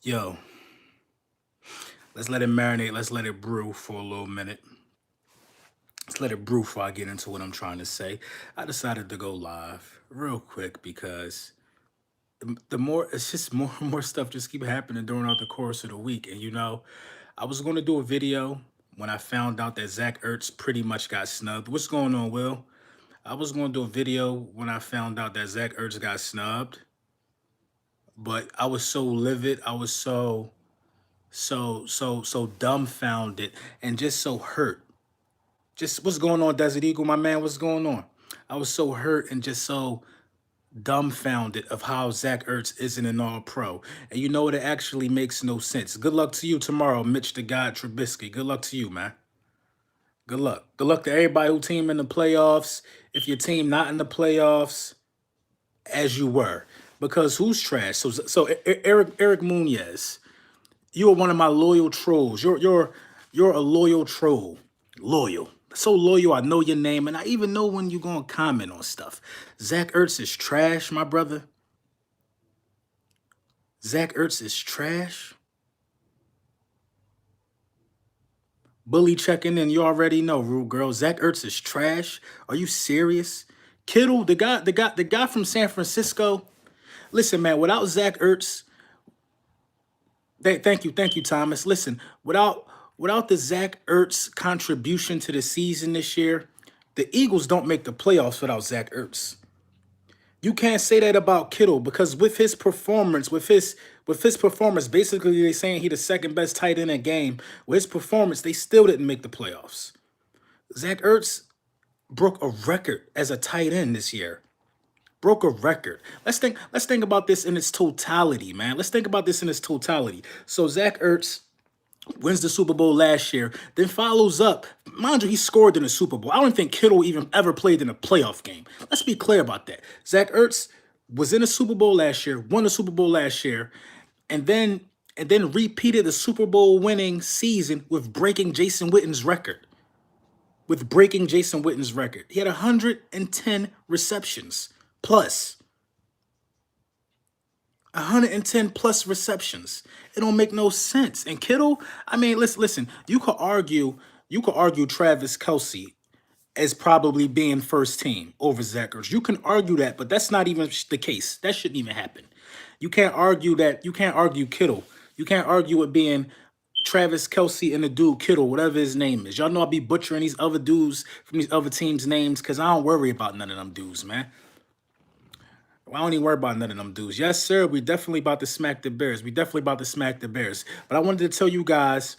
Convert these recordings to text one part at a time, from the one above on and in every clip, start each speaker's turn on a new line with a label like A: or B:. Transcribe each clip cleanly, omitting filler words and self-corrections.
A: Yo, let's let it marinate. Let's let it brew for a little minute. Let's let it brew before I get into what I'm trying to say. I decided to go live real quick because the more it's just more and more stuff just keep happening during the course of the week. And I was going to do a video when I found out that Zach Ertz pretty much got snubbed. What's going on, Will? I was going to do a video when I found out that Zach Ertz got snubbed, but I was so livid. I was so dumbfounded and just so hurt. Just what's going on, Desert Eagle, my man? What's going on? I was so hurt and just so dumbfounded of how Zach Ertz isn't an all-pro. And you know what? It actually makes no sense. Good luck to you tomorrow, Mitch the God Trubisky. Good luck to you, man. Good luck. Good luck to everybody who team in the playoffs. If your team not in the playoffs, as you were. Because who's trash? Eric Munoz, you are one of my loyal trolls. You're a loyal troll. Loyal. So loyal, I know your name, and I even know when you're gonna comment on stuff. Zach Ertz is trash, my brother. Zach Ertz is trash. Bully checking in, you already know, Rude Girl. Zach Ertz is trash. Are you serious? Kittle, the guy from San Francisco. Listen, man, without Zach Ertz, thank you, Thomas. Listen, without the Zach Ertz contribution to the season this year, the Eagles don't make the playoffs without Zach Ertz. You can't say that about Kittle because with his performance, basically they saying he the second best tight end in the game. With his performance, they still didn't make the playoffs. Zach Ertz broke a record as a tight end this year. Broke a record. Let's think about this in its totality, man. Let's think about this in its totality. So Zach Ertz wins the Super Bowl last year, then follows up. Mind you, he scored in the Super Bowl. I don't think Kittle even ever played in a playoff game. Let's be clear about that. Zach Ertz was in the Super Bowl last year, won the Super Bowl last year, and then repeated the Super Bowl winning season with breaking Jason Witten's record. He had 110 receptions plus. 110 plus receptions. It don't make no sense. And Kittle, I mean, listen. You could argue Travis Kelce as probably being first team over Zach Ertz. You can argue that, but that's not even the case. That shouldn't even happen. You can't argue that. You can't argue Kittle. You can't argue it being Travis Kelce and the dude Kittle, whatever his name is. Y'all know I be butchering these other dudes from these other teams' names because I don't worry about none of them dudes, man. I don't even worry about none of them dudes. Yes, sir. We definitely about to smack the Bears. But I wanted to tell you guys,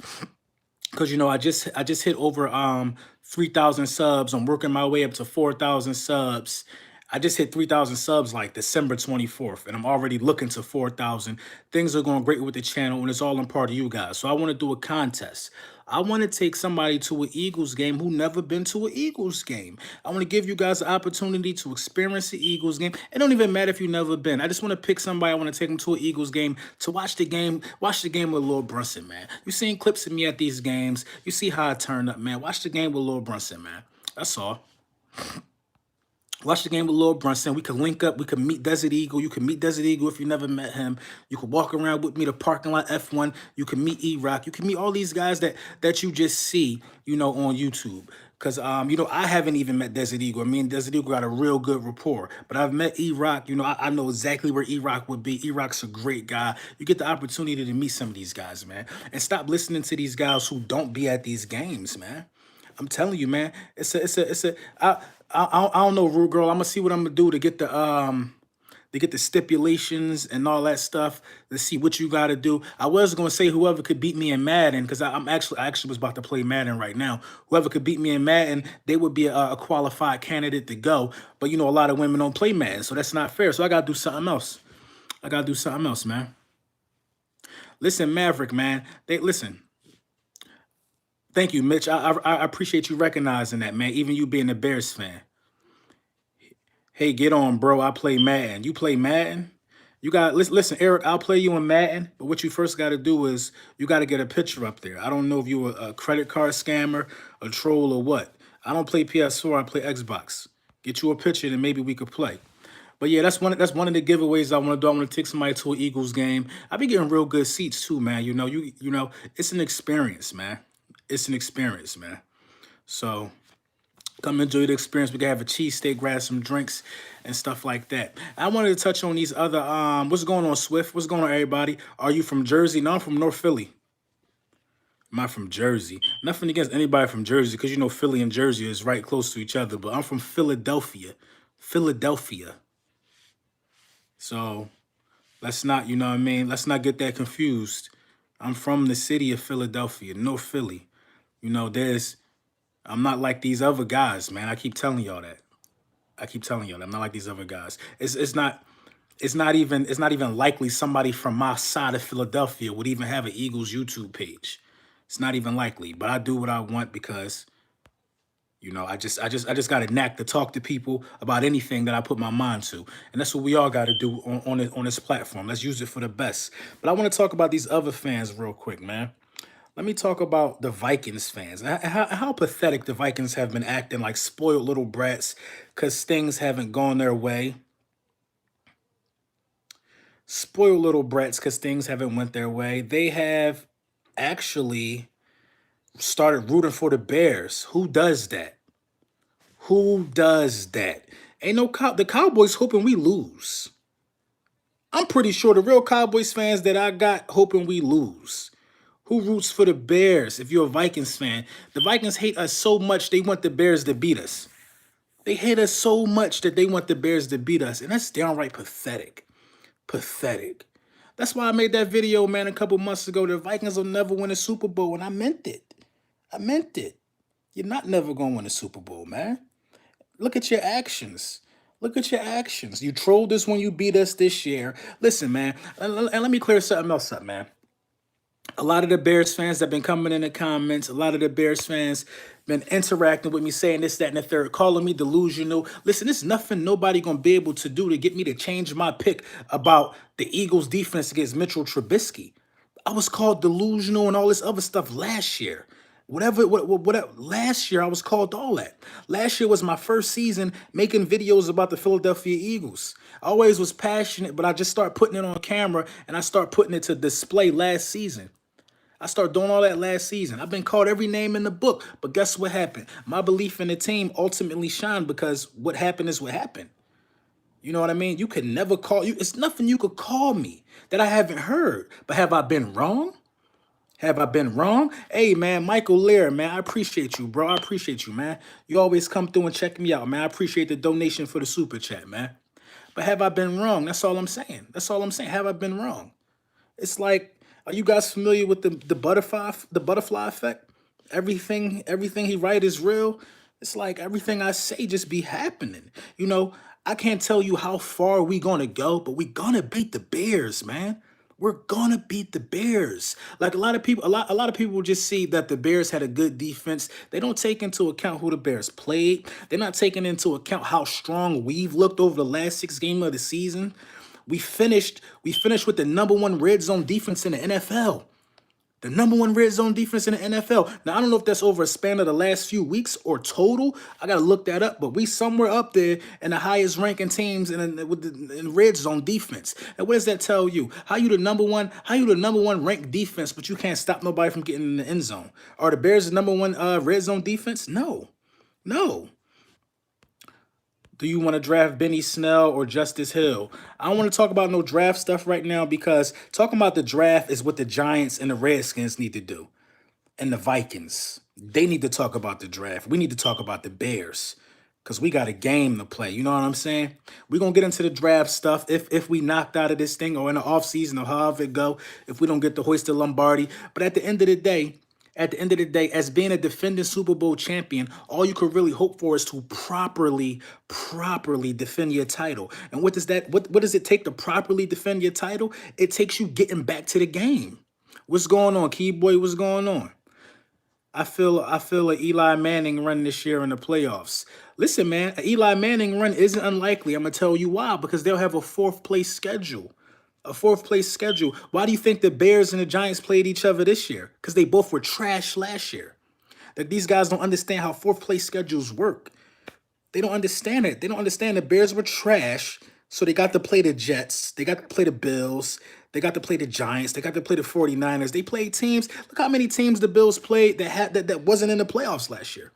A: because I just hit over 3,000 subs. I'm working my way up to 4,000 subs. I just hit 3,000 subs like December 24th, and I'm already looking to 4,000. Things are going great with the channel, and it's all in part of you guys. So I want to do a contest. I want to take somebody to an Eagles game who never been to an Eagles game. I want to give you guys the opportunity to experience the Eagles game. It don't even matter if you've never been. I just want to pick somebody. I want to take them to an Eagles game to watch the game. Watch the game with Lil Brunson, man. You seen clips of me at these games. You see how I turn up, man. Watch the game with Lil Brunson, man. That's all. Watch the game with Lil Brunson. We can link up. We can meet Desert Eagle. You can meet Desert Eagle if you never met him. You can walk around with me to parking lot F1. You can meet E-Rock. You can meet all these guys that you just see, on YouTube. Because, I haven't even met Desert Eagle. I mean, Desert Eagle got a real good rapport. But I've met E-Rock. I know exactly where E-Rock would be. E-Rock's a great guy. You get the opportunity to meet some of these guys, man. And stop listening to these guys who don't be at these games, man. I'm telling you, man. I don't know, Rude Girl. I'm gonna see what I'm gonna do to get the stipulations and all that stuff. Let's see what you got to do. I was gonna say whoever could beat me in Madden because I actually was about to play Madden right now. Whoever could beat me in Madden, they would be a qualified candidate to go. But a lot of women don't play Madden, so that's not fair. So I gotta do something else. Man. Listen, Maverick, man. Listen. Thank you, Mitch. I appreciate you recognizing that, man. Even you being a Bears fan. Hey, get on, bro. I play Madden. You play Madden? You got listen, Eric. I'll play you in Madden, but what you first got to do is you got to get a picture up there. I don't know if you a credit card scammer, a troll, or what. I don't play PS4. I play Xbox. Get you a picture, and maybe we could play. But yeah, that's one of the giveaways I want to do. I want to take somebody to an Eagles game. I be getting real good seats too, man. You know, it's an experience, man. It's an experience, man. So come enjoy the experience. We can have a cheesesteak, grab some drinks, and stuff like that. I wanted to touch on these other what's going on, Swift? What's going on, everybody? Are you from Jersey? No, I'm from North Philly. Am I from Jersey? Nothing against anybody from Jersey, because you know Philly and Jersey is right close to each other. But I'm from Philadelphia. Philadelphia. So let's not, you know what I mean? Let's not get that confused. I'm from the city of Philadelphia, North Philly. You know, I'm not like these other guys, man. I keep telling y'all that. I keep telling y'all that I'm not like these other guys. It's not even likely somebody from my side of Philadelphia would even have an Eagles YouTube page. It's not even likely. But I do what I want because, you know, I just got a knack to talk to people about anything that I put my mind to, and that's what we all got to do on this platform. Let's use it for the best. But I want to talk about these other fans real quick, man. Let me talk about the Vikings fans. How pathetic the Vikings have been acting like spoiled little brats because things haven't gone their way. Spoiled little brats because things haven't went their way. They have actually started rooting for the Bears. Who does that? Who does that? Ain't no the Cowboys hoping we lose. I'm pretty sure the real Cowboys fans that I got hoping we lose. Who roots for the Bears if you're a Vikings fan? The Vikings hate us so much they want the Bears to beat us. They hate us so much that they want the Bears to beat us. And that's downright pathetic. Pathetic. That's why I made that video, man, a couple months ago. The Vikings will never win a Super Bowl. And I meant it. I meant it. You're not never going to win a Super Bowl, man. Look at your actions. Look at your actions. You trolled us when you beat us this year. Listen, man, and let me clear something else up, man. A lot of the Bears fans that been coming in the comments, a lot of the Bears fans been interacting with me, saying this, that, and the third, calling me delusional. Listen, there's nothing nobody gonna be able to do to get me to change my pick about the Eagles' defense against Mitchell Trubisky. I was called delusional and all this other stuff last year. Whatever, last year I was called all that. Last year was my first season making videos about the Philadelphia Eagles. I always was passionate, but I just started putting it on camera and I start putting it to display last season. I started doing all that last season. I've been called every name in the book, but guess what happened? My belief in the team ultimately shined because what happened is what happened. You know what I mean? You could never call you. It's nothing you could call me that I haven't heard. But have I been wrong? Have I been wrong? Hey, man, Michael Lear, man, I appreciate you, bro. I appreciate you, man. You always come through and check me out, man. I appreciate the donation for the super chat, man. But have I been wrong? That's all I'm saying. That's all I'm saying. Have I been wrong? It's like, are you guys familiar with the butterfly effect? Everything he write is real. It's like everything I say just be happening. You know, I can't tell you how far we gonna go, but we gonna beat the Bears, man. We're gonna beat the Bears. Like a lot of people just see that the Bears had a good defense. They don't take into account who the Bears played. They're not taking into account how strong we've looked over the last 6 games of the season. We finished with the #1 red zone defense in the NFL. The #1 red zone defense in the NFL. Now, I don't know if that's over a span of the last few weeks or total. I got to look that up, but we somewhere up there in the highest ranking teams in red zone defense. And what does that tell you? How you the number one ranked defense, but you can't stop nobody from getting in the end zone? Are the Bears the #1 red zone defense? No. No. Do you want to draft Benny Snell or Justice Hill? I don't want to talk about no draft stuff right now because talking about the draft is what the Giants and the Redskins need to do. And the Vikings. They need to talk about the draft. We need to talk about the Bears because we got a game to play. You know what I'm saying? We're going to get into the draft stuff if we knocked out of this thing or in the offseason or however it go, if we don't get to hoist the Lombardi. But at the end of the day, as being a defending Super Bowl champion, all you could really hope for is to properly defend your title. And what does it take to properly defend your title? It takes you getting back to the game. What's going on, Key Boy? What's going on? I feel a Eli Manning run this year in the playoffs. Listen, man, an Eli Manning run isn't unlikely. I'm gonna tell you why. Because they'll have a fourth place schedule. A fourth place schedule. Why do you think the Bears and the Giants played each other this year? Because they both were trash last year. Like these guys don't understand how fourth place schedules work. They don't understand it. They don't understand the Bears were trash. So they got to play the Jets. They got to play the Bills. They got to play the Giants. They got to play the 49ers. They played teams. Look how many teams the Bills played that wasn't in the playoffs last year,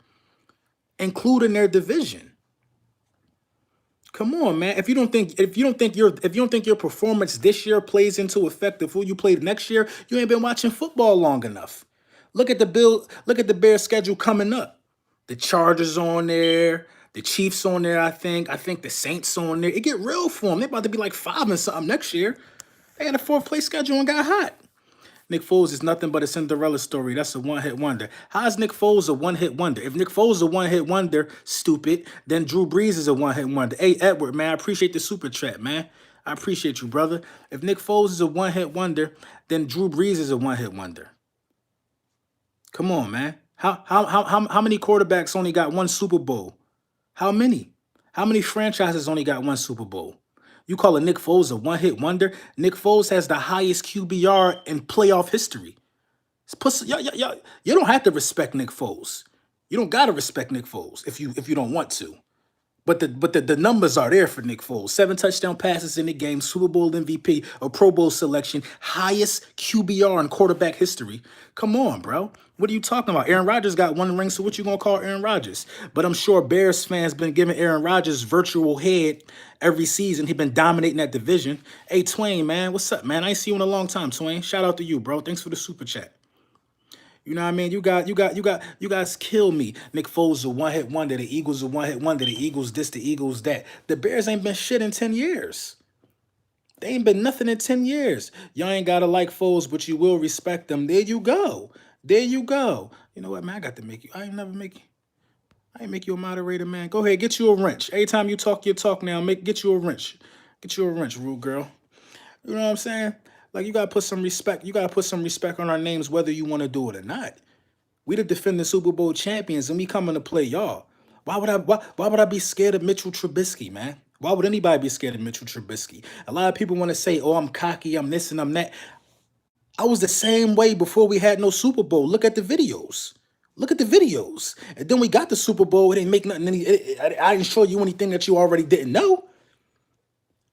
A: including their division. Come on, man. If you don't think your performance this year plays into effect of who you played next year, you ain't been watching football long enough. Look at the Bears schedule coming up. The Chargers on there, the Chiefs on there, I think. I think the Saints on there. It get real for them. They're about to be like 5 and something next year. They had a fourth place schedule and got hot. Nick Foles is nothing but a Cinderella story. That's a one-hit wonder. How is Nick Foles a one-hit wonder? If Nick Foles is a one-hit wonder, stupid, then Drew Brees is a one-hit wonder. Hey, Edward, man, I appreciate the super chat, man. I appreciate you, brother. If Nick Foles is a one-hit wonder, then Drew Brees is a one-hit wonder. Come on, man. How many quarterbacks only got one Super Bowl? How many? How many franchises only got one Super Bowl? You call a Nick Foles a one-hit wonder? Nick Foles has the highest QBR in playoff history. You don't have to respect Nick Foles. You don't gotta respect Nick Foles if you don't want to. But the numbers are there for Nick Foles. 7 touchdown passes in the game, Super Bowl MVP, a Pro Bowl selection, highest QBR in quarterback history. Come on, bro. What are you talking about? Aaron Rodgers got 1 ring, so what you gonna call Aaron Rodgers? But I'm sure Bears fans been giving Aaron Rodgers virtual head every season. He been dominating that division. Hey, Twain, man, what's up, man? I ain't see you in a long time, Twain. Shout out to you, bro. Thanks for the super chat. You know what I mean? You guys kill me. Nick Foles a one-hit wonder. The Eagles a one-hit wonder. The Eagles this, the Eagles that. The Bears ain't been shit in 10 years. They ain't been nothing in 10 years. Y'all ain't gotta like Foles, but you will respect them. There you go. There you go. You know what, man? I got to make you. I ain't make you a moderator, man. Go ahead, get you a wrench. Every time you talk your talk now, get you a wrench. Get you a wrench, rude girl. You know what I'm saying? Like, you gotta put some respect. You gotta put some respect on our names, whether you want to do it or not. We the defending Super Bowl champions, and we coming to play y'all. Why would I be scared of Mitchell Trubisky, man? Why would anybody be scared of Mitchell Trubisky? A lot of people want to say, "Oh, I'm cocky, I'm this and I'm that." I was the same way before we had no Super Bowl. Look at the videos. Look at the videos. And then we got the Super Bowl. It didn't make nothing. I didn't show you anything that you already didn't know.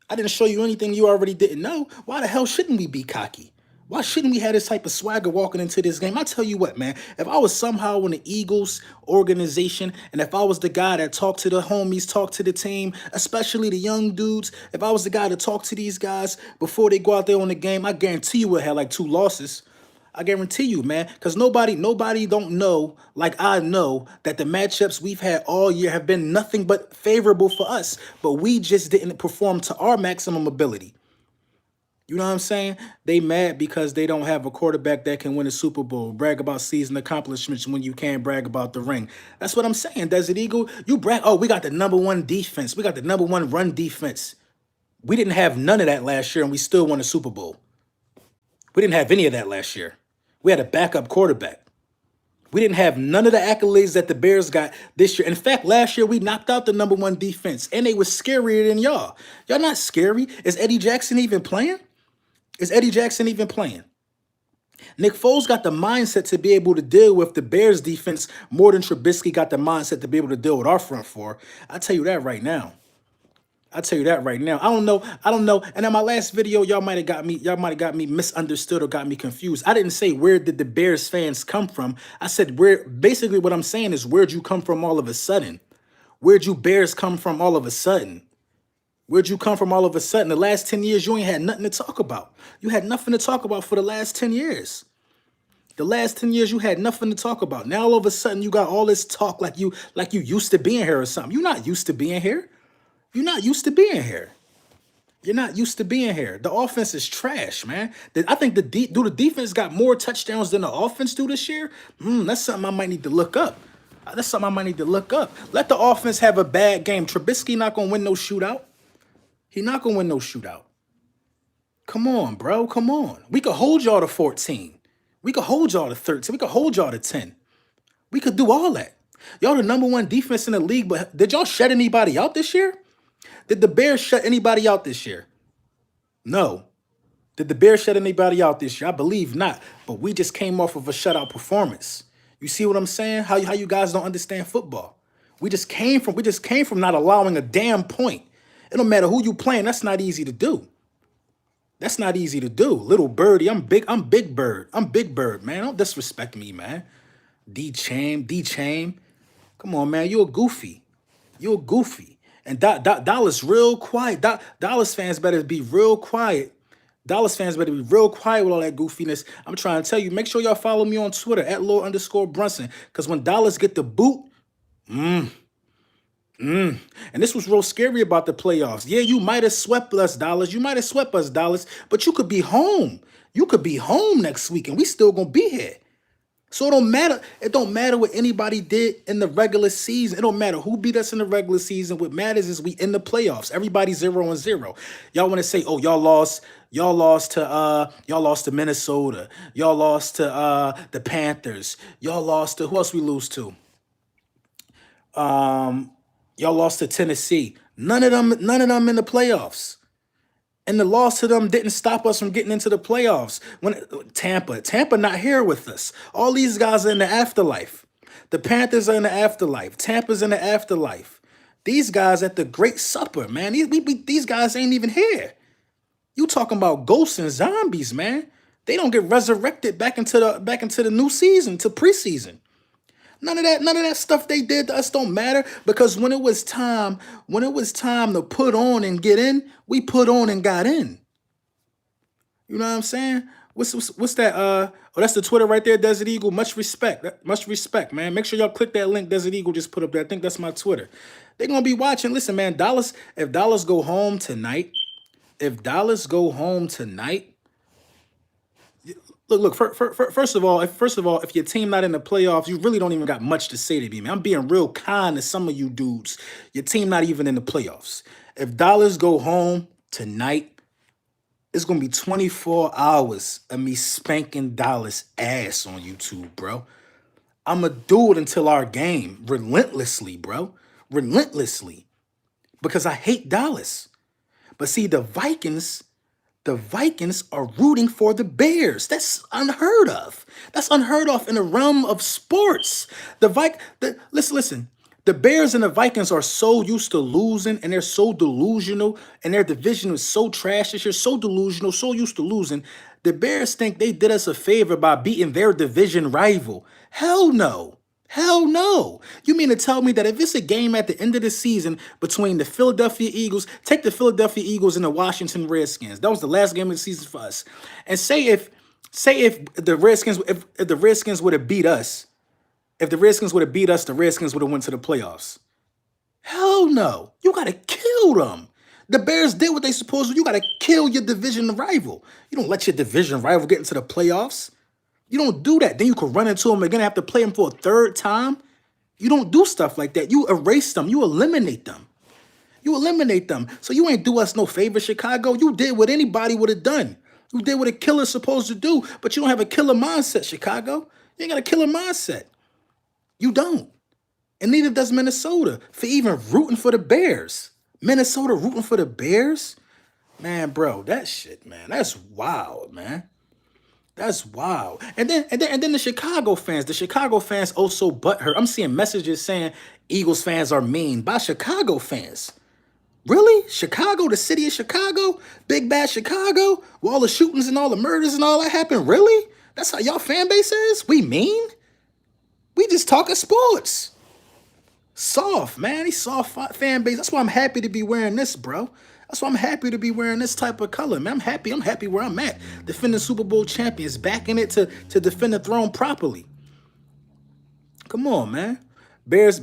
A: I didn't show you anything you already didn't know. Why the hell shouldn't we be cocky? Why shouldn't we have this type of swagger walking into this game? I tell you what, man, if I was somehow in the Eagles organization, and if I was the guy that talked to the homies, talked to the team, especially the young dudes, if I was the guy to talk to these guys before they go out there on the game, I guarantee you we'll have like 2 losses. I guarantee you, man, because nobody don't know, like I know, that the matchups we've had all year have been nothing but favorable for us, but we just didn't perform to our maximum ability. You know what I'm saying? They mad because they don't have a quarterback that can win a Super Bowl. Brag about season accomplishments when you can't brag about the ring. That's what I'm saying, Desert Eagle. You brag, oh, we got the #1 defense. We got the #1 run defense. We didn't have none of that last year, and we still won a Super Bowl. We didn't have any of that last year. We had a backup quarterback. We didn't have none of the accolades that the Bears got this year. In fact, last year we knocked out the #1 defense, and they were scarier than y'all. Y'all not scary. Is Eddie Jackson even playing? Is Eddie Jackson even playing? Nick Foles got the mindset to be able to deal with the Bears defense more than Trubisky got the mindset to be able to deal with our front four. I tell you that right now. I don't know. And in my last video, y'all might have got me misunderstood or got me confused. I didn't say where did the Bears fans come from. I said basically what I'm saying is, where'd you come from all of a sudden? Where'd you Bears come from all of a sudden? Where'd you come from all of a sudden? The last 10 years, you ain't had nothing to talk about. You had nothing to talk about for the last 10 years. The last 10 years, you had nothing to talk about. Now, all of a sudden, you got all this talk like you used to being here or something. You're not used to being here. You're not used to being here. You're not used to being here. The offense is trash, man. I think the defense got more touchdowns than the offense do this year? That's something I might need to look up. Let the offense have a bad game. Trubisky not going to win no shootout. He not going to win no shootout. Come on, bro. Come on. We could hold y'all to 14. We could hold y'all to 13. We could hold y'all to 10. We could do all that. Y'all the #1 defense in the league, but did y'all shut anybody out this year? Did the Bears shut anybody out this year? No. Did the Bears shut anybody out this year? I believe not. But we just came off of a shutout performance. You see what I'm saying? How you guys don't understand football. We just came from not allowing a damn point. It don't matter who you playing. That's not easy to do. That's not easy to do. Little birdie, I'm big. I'm big bird. I'm big bird, man. Don't disrespect me, man. D chain. Come on, man. You a goofy. You a goofy. And Dallas real quiet. Dallas fans better be real quiet. Dallas fans better be real quiet with all that goofiness. I'm trying to tell you, make sure y'all follow me on Twitter at Lord_Brunson. Because when Dallas get the boot, and this was real scary about the playoffs. Yeah, you might have swept us, Dallas. You might have swept us, Dallas. But you could be home. You could be home next week, and we still gonna be here. So it don't matter. It don't matter what anybody did in the regular season. It don't matter who beat us in the regular season. What matters is we in the playoffs. Everybody 0-0. Y'all want to say, oh, y'all lost to Minnesota. Y'all lost to the Panthers. Y'all lost to who else we lose to? Y'all lost to Tennessee. None of them in the playoffs. And the loss to them didn't stop us from getting into the playoffs. When Tampa not here with us. All these guys are in the afterlife. The Panthers are in the afterlife. Tampa's in the afterlife. These guys at the Great Supper, man. These guys ain't even here. You talking about ghosts and zombies, man. They don't get resurrected back into the new season, to preseason. None of that stuff they did to us don't matter, because when it was time to put on and get in, we put on and got in. You know what I'm saying? What's that? Oh, that's the Twitter right there, Desert Eagle. Much respect, man. Make sure y'all click that link Desert Eagle just put up there. I think that's my Twitter. They're gonna be watching. Listen, man, if Dallas go home tonight, Look. First of all, if your team not in the playoffs, you really don't even got much to say to me, man. I'm being real kind to some of you dudes. Your team not even in the playoffs. If Dallas go home tonight, it's gonna be 24 hours of me spanking Dallas ass on YouTube, bro. I'ma do it until our game, relentlessly, bro, relentlessly, because I hate Dallas. But see, the Vikings are rooting for the Bears. That's unheard of. That's unheard of in the realm of sports. Listen. The Bears and the Vikings are so used to losing, and they're so delusional, and their division is so trash this year, so delusional, so used to losing. The Bears think they did us a favor by beating their division rival. Hell no. Hell no. You mean to tell me that if it's a game at the end of the season between the Philadelphia Eagles, take the Philadelphia Eagles and the Washington Redskins. That was the last game of the season for us. And say if the Redskins would have beat us, the Redskins would have went to the playoffs. Hell no. You got to kill them. The Bears did what they supposed to. You got to kill your division rival. You don't let your division rival get into the playoffs. You don't do that. Then you could run into them again and have to play them for a third time. You don't do stuff like that. You erase them. You eliminate them. So you ain't do us no favor, Chicago. You did what anybody would have done. You did what a killer's supposed to do, but you don't have a killer mindset, Chicago. You ain't got a killer mindset. You don't. And neither does Minnesota for even rooting for the Bears. Minnesota rooting for the Bears? Man, bro, that shit, man. That's wild, man. That's wild. And then the Chicago fans also butthurt. I'm seeing messages saying Eagles fans are mean by Chicago fans. Really? Chicago, the city of Chicago? Big bad Chicago? Where all the shootings and all the murders and all that happened? Really? That's how y'all fan base is? We mean? We just talking sports. Soft, man. He's soft fan base. That's why I'm happy to be wearing this, bro. That's why I'm happy to be wearing this type of color, man. I'm happy where I'm at. Defending Super Bowl champions, backing it to defend the throne properly. Come on, man. Bears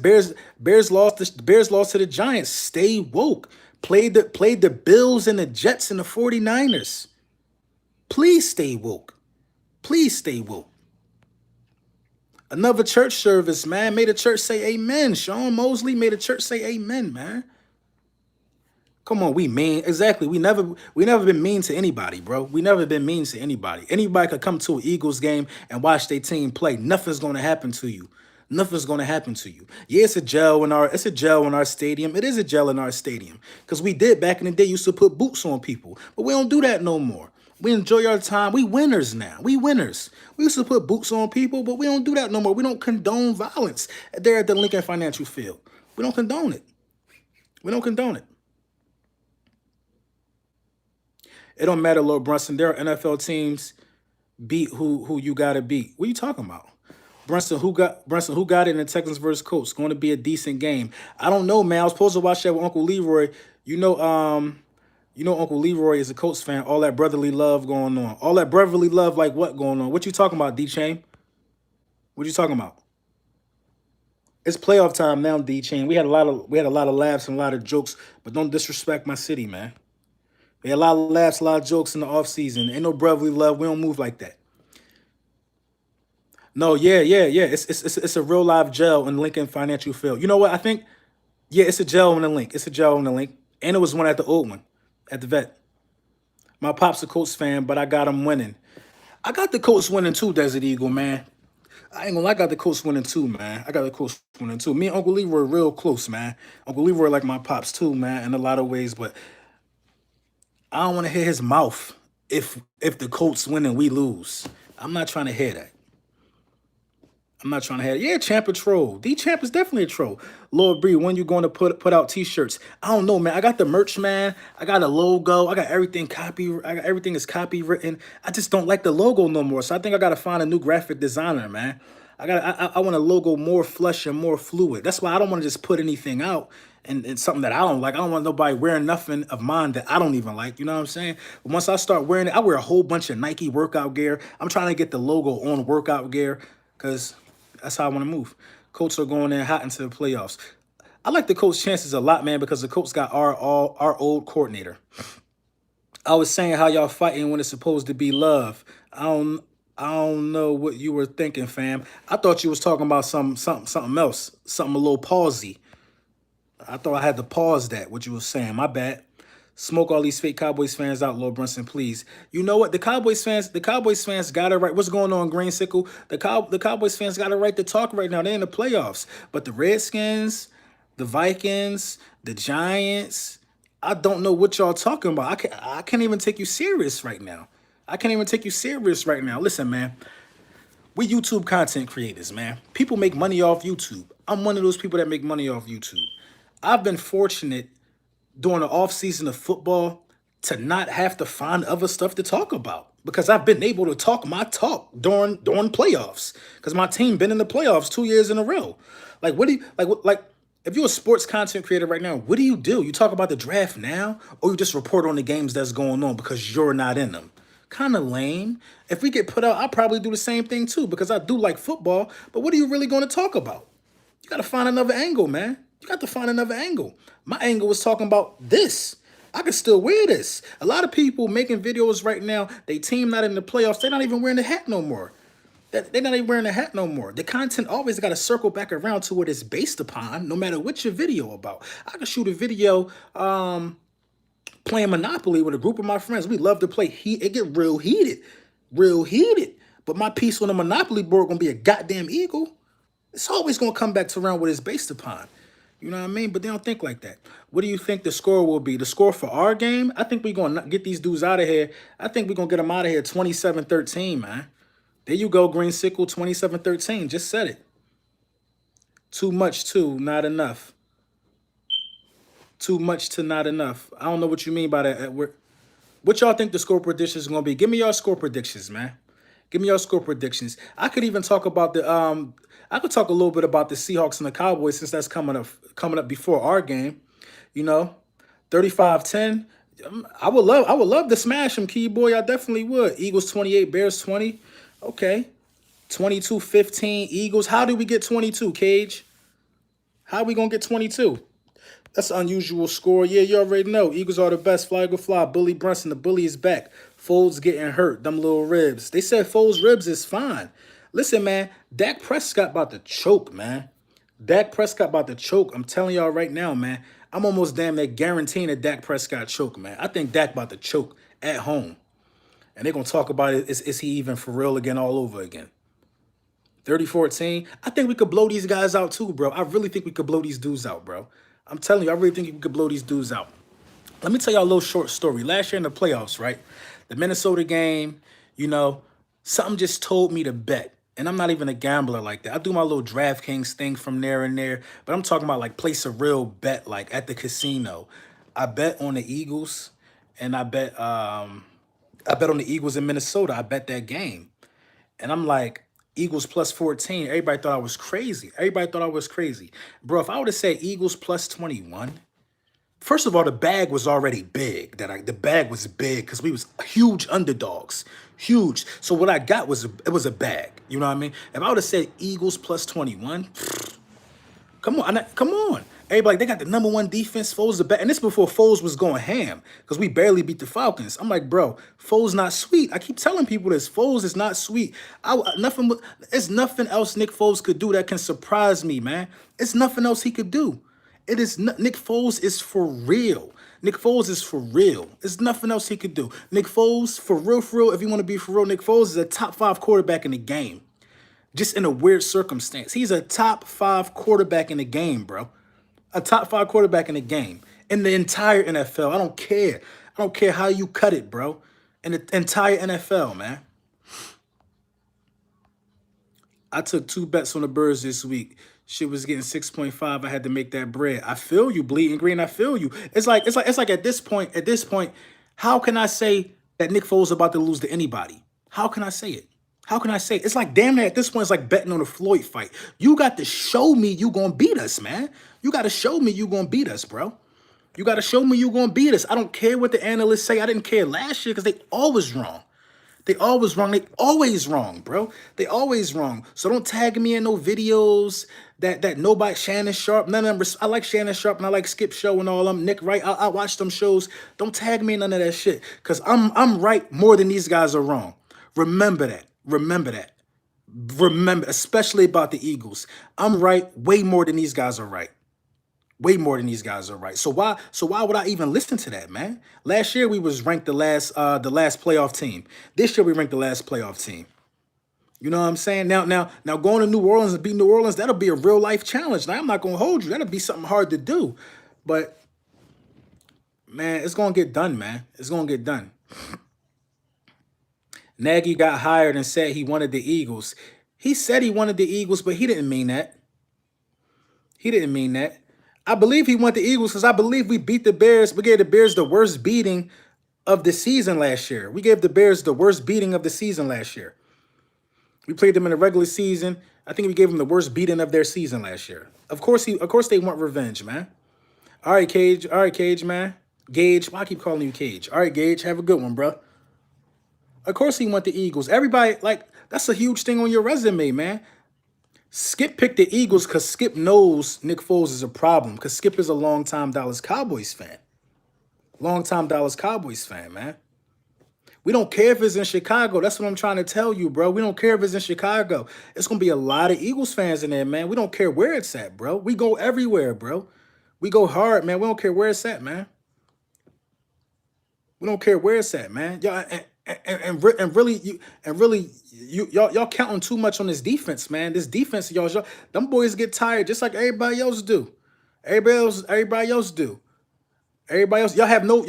A: lost to the Giants. Stay woke. Played the Bills and the Jets and the 49ers. Please stay woke. Please stay woke. Another church service, man. Made the church say amen. Sean Mosley made the church say amen, man. Come on, we mean. Exactly. We never been mean to anybody, bro. We never been mean to anybody. Anybody could come to an Eagles game and watch their team play. Nothing's gonna happen to you. Nothing's gonna happen to you. Yeah, it's a gel in our stadium. It is a gel in our stadium. Because we did back in the day used to put boots on people. But we don't do that no more. We enjoy our time. We winners now. We winners. We used to put boots on people, but we don't do that no more. We don't condone violence there at the Lincoln Financial Field. We don't condone it. We don't condone it. It don't matter, Lord Brunson. There are NFL teams beat who you gotta beat. What are you talking about? Brunson, who got it in the Texans versus Colts? Going to be a decent game. I don't know, man. I was supposed to watch that with Uncle Leroy. You know, Uncle Leroy is a Colts fan. All that brotherly love going on. All that brotherly love, like what going on? What you talking about, D Chain? What you talking about? It's playoff time now, D Chain. We had a lot of laughs and a lot of jokes, but don't disrespect my city, man. We had a lot of laughs, a lot of jokes in the off season. Ain't no brotherly love. We don't move like that. No, yeah, yeah, yeah. It's a real live gel in Lincoln Financial Field. You know what? I think yeah, it's a gel in the link. It's a gel in the link, and it was one at the old one, at the vet. My pop's a Colts fan, but I got him winning. I got the Colts winning too, Desert Eagle, man. I ain't gonna lie, I got the Colts winning too, man. I got the Colts winning too. Me and Uncle Leroy were real close, man. Uncle Leroy like my pops too, man, in a lot of ways, but I don't want to hear his mouth if the Colts win and we lose. I'm not trying to hear that. I'm not trying to have. Yeah, Champ a troll. D Champ is definitely a troll. Lord Bree, when you going to put out T-shirts? I don't know, man. I got the merch, man. I got a logo. I got everything copy. I got everything is copywritten. I just don't like the logo no more. So I think I got to find a new graphic designer, man. I want a logo more flush and more fluid. That's why I don't want to just put anything out and something that I don't like. I don't want nobody wearing nothing of mine that I don't even like. You know what I'm saying? But once I start wearing it, I wear a whole bunch of Nike workout gear. I'm trying to get the logo on workout gear because that's how I want to move. Colts are going in hot into the playoffs. I like the Colts' chances a lot, man, because the Colts got our old coordinator. I was saying how y'all fighting when it's supposed to be love. I don't know what you were thinking, fam. I thought you was talking about something else, something a little palsy. I thought I had to pause that, what you were saying. My bad. Smoke all these fake Cowboys fans out, Lord Brunson, please. You know what? The Cowboys fans got it right. What's going on, Green Sickle? The Cowboys fans got it right to talk right now. They're in the playoffs. But the Redskins, the Vikings, the Giants, I don't know what y'all talking about. I can't even take you serious right now. I can't even take you serious right now. Listen, man. We YouTube content creators, man. People make money off YouTube. I'm one of those people that make money off YouTube. I've been fortunate during the off season of football to not have to find other stuff to talk about because I've been able to talk my talk during playoffs because my team been in the playoffs 2 years in a row. Like what do you like if you're a sports content creator right now, what do? You talk about the draft now or you just report on the games that's going on because you're not in them? Kind of lame. If we get put out, I'll probably do the same thing too because I do like football, but what are you really going to talk about? You got to find another angle, man. You got to find another angle. My angle was talking about this. I can still wear this. A lot of people making videos right now, they team not in the playoffs. They're not even wearing the hat no more. They're not even wearing the hat no more. The content always got to circle back around to what it's based upon, no matter what your video about. I could shoot a video playing Monopoly with a group of my friends. We love to play. It get real heated. Real heated. But my piece on the Monopoly board gonna be a goddamn eagle. It's always gonna come back to around what it's based upon. You know what I mean? But they don't think like that. What do you think the score will be? The score for our game? I think we're going to get these dudes out of here. I think we're going to get them out of here 27-13, man. There you go, Green Sickle, 27-13. Just said it. Too much, too. Not enough. Too much to not enough. I don't know what you mean by that, Edward. What y'all think the score predictions is going to be? Give me your score predictions, man. Give me your score predictions. I could even talk about I could talk a little bit about the Seahawks and the Cowboys since that's coming up before our game. You know, 35-10. I would love to smash them, Key Boy. I definitely would. Eagles 28, Bears 20. Okay. 22-15 Eagles. How do we get 22, Cage? How are we going to get 22? That's an unusual score. Yeah, you already know. Eagles are the best. Fly, go fly. Bully Brunson. The bully is back. Foles getting hurt. Them little ribs. They said Foles' ribs is fine. Listen, man. Dak Prescott about to choke, man. Dak Prescott about to choke. I'm telling y'all right now, man. I'm almost damn near guaranteeing that Dak Prescott choke, man. I think Dak about to choke at home. And they're going to talk about it. Is he even for real again all over again? 30-14. I think we could blow these guys out too, bro. I really think we could blow these dudes out, bro. I'm telling you, I really think we could blow these dudes out. Let me tell y'all a little short story. Last year in the playoffs, right? The Minnesota game, you know, something just told me to bet. And I'm not even a gambler like that. I do my little DraftKings thing from there and there. But I'm talking about like place a real bet like at the casino. I bet on the Eagles and I bet on the Eagles in Minnesota. I bet that game. And I'm like, Eagles plus 14. Everybody thought I was crazy. Everybody thought I was crazy. Bro, if I would have said Eagles plus 21, first of all, the bag was already big. The bag was big because we was huge underdogs. Huge. So what I got was it was a bag. You know what I mean? If I would have said Eagles plus 21, come on, come on. Everybody, they got the number one defense. Foles the best, and this before Foles was going ham because we barely beat the Falcons. I'm like, bro, Foles not sweet. I keep telling people this. Foles is not sweet. It's nothing else Nick Foles could do that can surprise me, man. It's nothing else he could do. It is Nick Foles is for real. Nick Foles is for real. There's nothing else he could do. Nick Foles, for real, for real. If you want to be for real, Nick Foles is a top 5 quarterback in the game. Just in a weird circumstance. He's a top 5 quarterback in the game, bro. A top 5 quarterback in the game. In the entire NFL. I don't care. I don't care how you cut it, bro. In the entire NFL, man. I took 2 bets on the Birds this week. Shit was getting 6.5. I had to make that bread. I feel you, bleeding green. I feel you. It's like at this point, how can I say that Nick Foles is about to lose to anybody? How can I say it? How can I say it? It's like damn near at this point, it's like betting on a Floyd fight. You got to show me you gonna beat us, man. You got to show me you gonna beat us, bro. You got to show me you gonna beat us. I don't care what the analysts say. I didn't care last year because they always wrong. They always wrong. They always wrong, bro. They always wrong. So don't tag me in no videos that nobody, Shannon Sharp, none of them. I like Shannon Sharp and I like Skip Show and all them. Nick Wright, I watch them shows. Don't tag me in none of that shit because I'm right more than these guys are wrong. Remember that. Remember that. Remember, especially about the Eagles. I'm right way more than these guys are right. Way more than these guys are right. So why would I even listen to that, man? Last year we was ranked the last playoff team. This year we ranked the last playoff team. You know what I'm saying? Now going to New Orleans and beat New Orleans, that'll be a real life challenge. Now I'm not gonna hold you. That'll be something hard to do. But man, it's gonna get done, man. It's gonna get done. Nagy got hired and said he wanted the Eagles. He said he wanted the Eagles, but he didn't mean that. He didn't mean that. I believe he wanted the Eagles because I believe we beat the Bears. We gave the Bears the worst beating of the season last year. We gave the Bears the worst beating of the season last year. We played them in the regular season. I think we gave them the worst beating of their season last year. Of course they want revenge, man. All right, Cage. All right, Cage, man. Gage. Why I keep calling you Cage? All right, Gage. Have a good one, bro. Of course he want the Eagles. Everybody, like, that's a huge thing on your resume, man. Skip picked the Eagles because Skip knows Nick Foles is a problem because Skip is a longtime Dallas Cowboys fan. Longtime Dallas Cowboys fan, man. We don't care if it's in Chicago. That's what I'm trying to tell you, bro. We don't care if it's in Chicago. It's going to be a lot of Eagles fans in there, man. We don't care where it's at, bro. We go everywhere, bro. We go hard, man. We don't care where it's at, man. We don't care where it's at, man. Y'all y'all counting too much on this defense, man. This defense, y'all, them boys get tired just like everybody else do. Everybody else do. Everybody else, y'all have no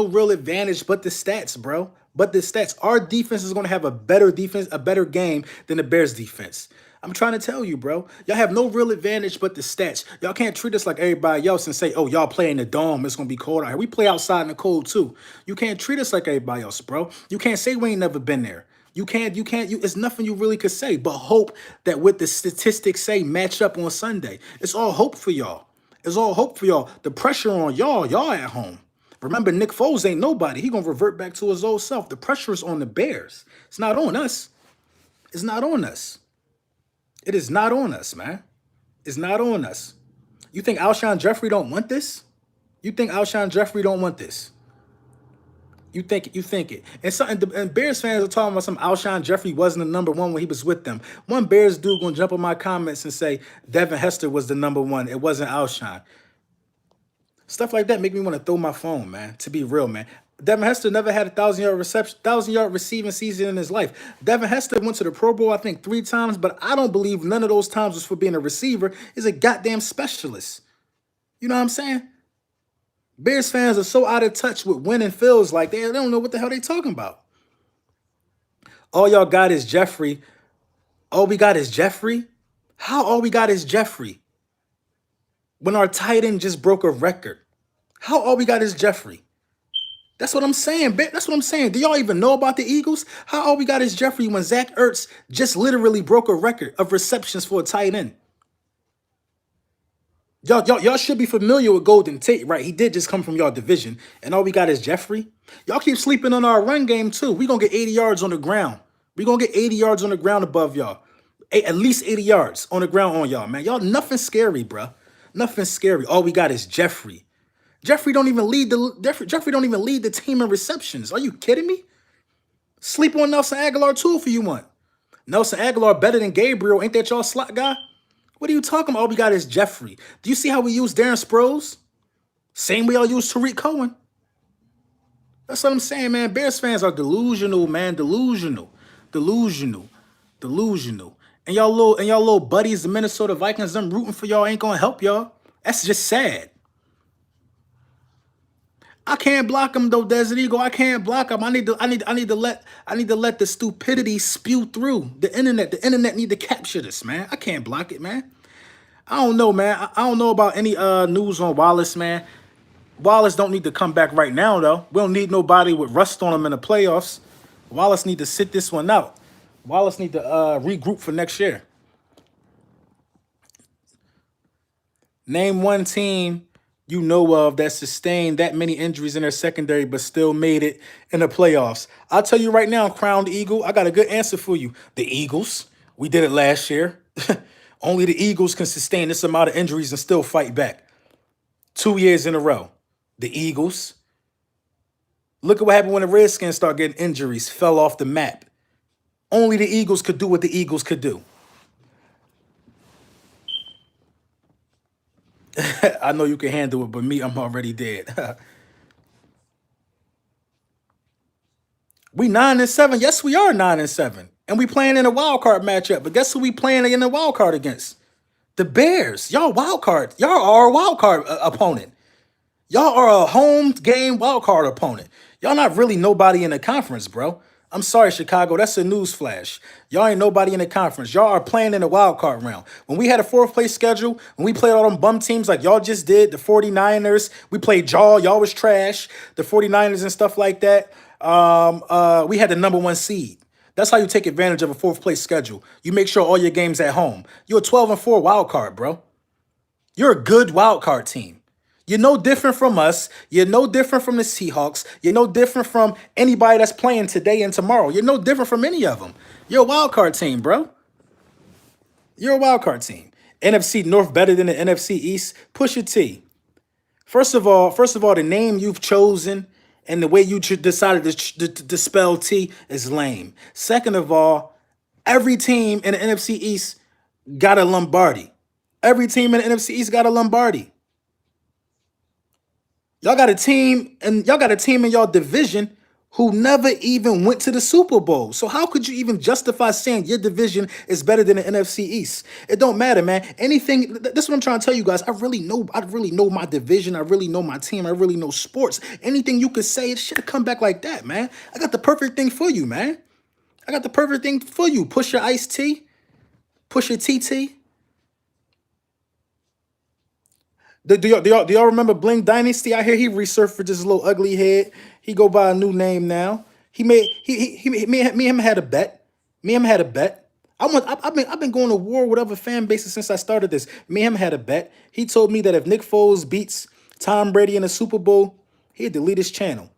A: real advantage but the stats, bro. But the stats. Our defense is gonna have a better defense, a better game than the Bears defense. I'm trying to tell you, bro. Y'all have no real advantage but the stats. Y'all can't treat us like everybody else and say, oh, y'all play in the dome. It's going to be cold out here. We play outside in the cold, too. You can't treat us like everybody else, bro. You can't say we ain't never been there. It's nothing you really could say but hope that what the statistics say match up on Sunday. It's all hope for y'all. It's all hope for y'all. The pressure on y'all at home. Remember, Nick Foles ain't nobody. He going to revert back to his old self. The pressure is on the Bears. It's not on us. It's not on us. It is not on us, man. It's not on us. You think Alshon Jeffrey don't want this? You think Alshon Jeffrey don't want this? You think it. And Bears fans are talking about some Alshon Jeffrey wasn't the number one when he was with them. One Bears dude gonna jump on my comments and say Devin Hester was the number one. It wasn't Alshon. Stuff like that make me want to throw my phone, man. To be real, man. Devin Hester never had a 1,000-yard receiving season in his life. Devin Hester went to the Pro Bowl, I think, 3 times, but I don't believe none of those times was for being a receiver. He's a goddamn specialist. You know what I'm saying? Bears fans are so out of touch with winning feels like they don't know what the hell they talking about. All y'all got is Jeffrey. All we got is Jeffrey? How all we got is Jeffrey? When our tight end just broke a record. How all we got is Jeffrey? That's what I'm saying. That's what I'm saying. Do y'all even know about the Eagles? How all we got is Jeffrey when Zach Ertz just literally broke a record of receptions for a tight end. Y'all should be familiar with Golden Tate, right? He did just come from y'all division, and all we got is Jeffrey. Y'all keep sleeping on our run game too. We gonna get 80 yards on the ground. We gonna get 80 yards on the ground above y'all. At least 80 yards on the ground on y'all, man. Y'all nothing scary, bruh. Nothing scary. All we got is Jeffrey. Jeffrey don't even lead the team in receptions. Are you kidding me? Sleep on Nelson Aguilar too if you want. Nelson Aguilar better than Gabriel. Ain't that y'all slot guy? What are you talking about? All we got is Jeffrey. Do you see how we use Darren Sproles? Same way y'all use Tariq Cohen. That's what I'm saying, man. Bears fans are delusional, man. Delusional. And y'all little buddies, the Minnesota Vikings, them rooting for y'all ain't gonna help y'all. That's just sad. I can't block him though, Desert Eagle. I can't block him. I need to let the stupidity spew through the internet. The internet need to capture this, man. I can't block it, man. I don't know, man. I don't know about any news on Wallace, man. Wallace don't need to come back right now, though. We don't need nobody with rust on him in the playoffs. Wallace need to sit this one out. Wallace need to regroup for next year. Name one team you know of that sustained that many injuries in their secondary but still made it in the playoffs. I'll tell you right now, Crowned Eagle, I got a good answer for you. The Eagles. We did it last year. Only the Eagles can sustain this amount of injuries and still fight back. 2 years in a row. The Eagles. Look at what happened when the Redskins started getting injuries, fell off the map. Only the Eagles could do what the Eagles could do. I know you can handle it, but me, I'm already dead. We 9-7. Yes, we are 9-7. And we playing in a wild card matchup. But guess who we playing in the wild card against? The Bears. Y'all wild card. Y'all are a wild card opponent. Y'all are a home game wild card opponent. Y'all not really nobody in the conference, bro. I'm sorry, Chicago. That's a news flash. Y'all ain't nobody in the conference. Y'all are playing in the wild card round. When we had a fourth place schedule, when we played all them bum teams like y'all just did, the 49ers, we played y'all was trash, the 49ers and stuff like that. We had the number one seed. That's how you take advantage of a fourth place schedule. You make sure all your games at home. You're a 12-4 wild card, bro. You're a good wild card team. You're no different from us. You're no different from the Seahawks. You're no different from anybody that's playing today and tomorrow. You're no different from any of them. You're a wild card team, bro. You're a wild card team. NFC North better than the NFC East. Pusha T. First of all, the name you've chosen and the way you decided to spell T is lame. Second of all, every team in the NFC East got a Lombardi. Every team in the NFC East got a Lombardi. Y'all got a team in y'all division who never even went to the Super Bowl. So how could you even justify saying your division is better than the NFC East? It don't matter, man. Anything, that's what I'm trying to tell you guys. I really know my division. I really know my team. I really know sports. Anything you could say, it should have come back like that, man. I got the perfect thing for you, man. I got the perfect thing for you. Push your iced tea. Push your TT. Do y'all remember Bling Dynasty? I hear he resurfaced his little ugly head. He go by a new name now. Me and him had a bet. I've been going to war with other fan bases since I started this. Me and him had a bet. He told me that if Nick Foles beats Tom Brady in the Super Bowl, he'd delete his channel.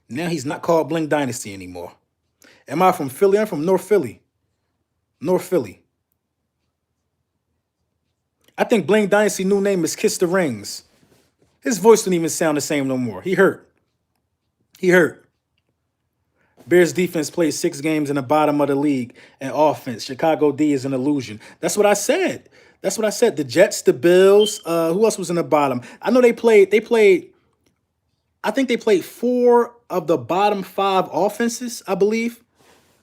A: Now he's not called Bling Dynasty anymore. Am I from Philly? I'm from North Philly. I think Bling Dynasty new name is Kiss the Rings. His voice don't even sound the same no more. He hurt. Bears defense plays 6 games in the bottom of the league and offense. Chicago D is an illusion. That's what I said. The Jets, the Bills, who else was in the bottom? I know they played, I think they played 4 of the bottom 5 offenses, I believe.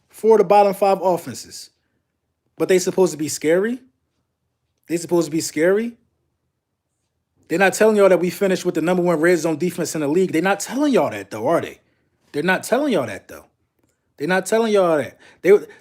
A: 4 of the bottom 5 offenses. But they supposed to be scary? They're not telling y'all that we finished with the number 1 red zone defense in the league. They're not telling y'all that, though, are they? They're not telling y'all that, though.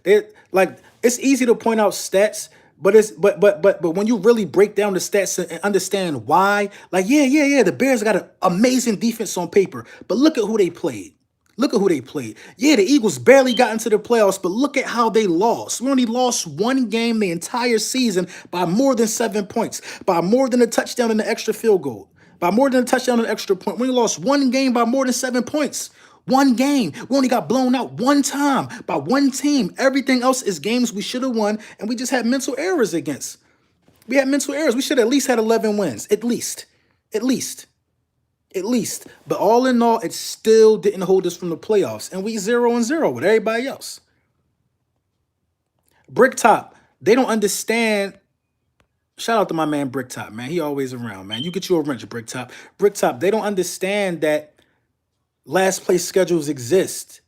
A: They like, it's easy to point out stats, But when you really break down the stats and understand why, like yeah, the Bears got an amazing defense on paper, but look at who they played. Look at who they played. Yeah, the Eagles barely got into the playoffs, but look at how they lost. We only lost one game the entire season by more than 7 points, by more than a touchdown and an extra field goal, by more than a touchdown and an extra point. We only lost one game by more than 7 points. One game. We only got blown out one time by one team. Everything else is games we should have won, and we just had mental errors against. We had mental errors. We should have at least had 11 wins. At least. At least. At least. But all in all, it still didn't hold us from the playoffs. And we 0-0 with everybody else. Bricktop, they don't understand. Shout out to my man Bricktop, man. He always around, man. You get you a wrench, Bricktop. Bricktop, they don't understand that last place schedules exist.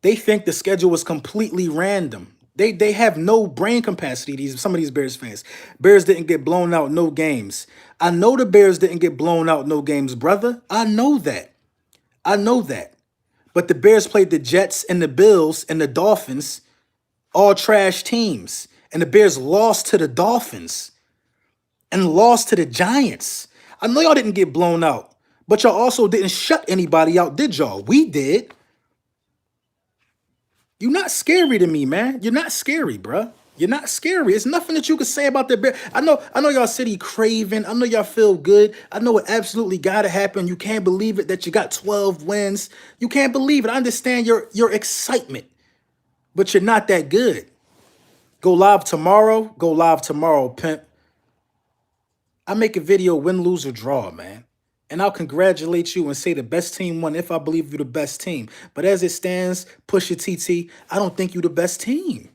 A: They think the schedule was completely random. They have no brain capacity, some of these Bears fans. Bears didn't get blown out no games. I know the Bears didn't get blown out no games, brother. I know that. I know that. But the Bears played the Jets and the Bills and the Dolphins, all trash teams. And the Bears lost to the Dolphins and lost to the Giants. I know y'all didn't get blown out, but y'all also didn't shut anybody out, did y'all? We did. You're not scary to me, man. You're not scary, bruh. You're not scary. It's nothing that you can say about the Bears. I know y'all city craving. I know y'all feel good. I know it absolutely gotta happen. You can't believe it that you got 12 wins. You can't believe it. I understand your excitement, but you're not that good. Go live tomorrow. Go live tomorrow, pimp. I make a video, win, lose, or draw, man. And I'll congratulate you and say the best team won if I believe you're the best team. But as it stands, push your TT, I don't think you're the best team.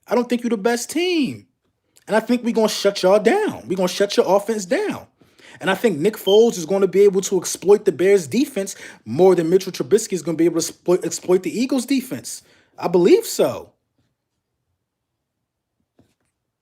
A: I don't think you're the best team. And I think we're going to shut y'all down. We're going to shut your offense down. And I think Nick Foles is going to be able to exploit the Bears' defense more than Mitchell Trubisky is going to be able to exploit the Eagles' defense. I believe so.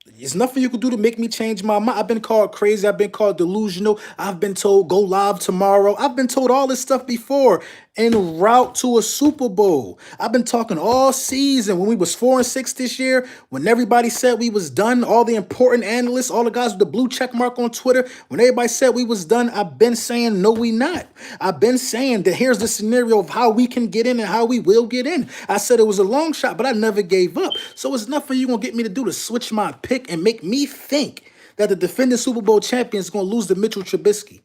A: There's nothing you can do to make me change my mind. I've been called crazy. I've been called delusional. I've been told go live tomorrow. I've been told all this stuff before en route to a Super Bowl. I've been talking all season when we was 4-6 this year, when everybody said we was done, all the important analysts, all the guys with the blue check mark on Twitter, when everybody said we was done, I've been saying no, we not. I've been saying that here's the scenario of how we can get in and how we will get in. I said it was a long shot, but I never gave up. So it's nothing you gonna get me to do to switch my pick and make me think that the defending Super Bowl champion is going to lose to Mitchell Trubisky.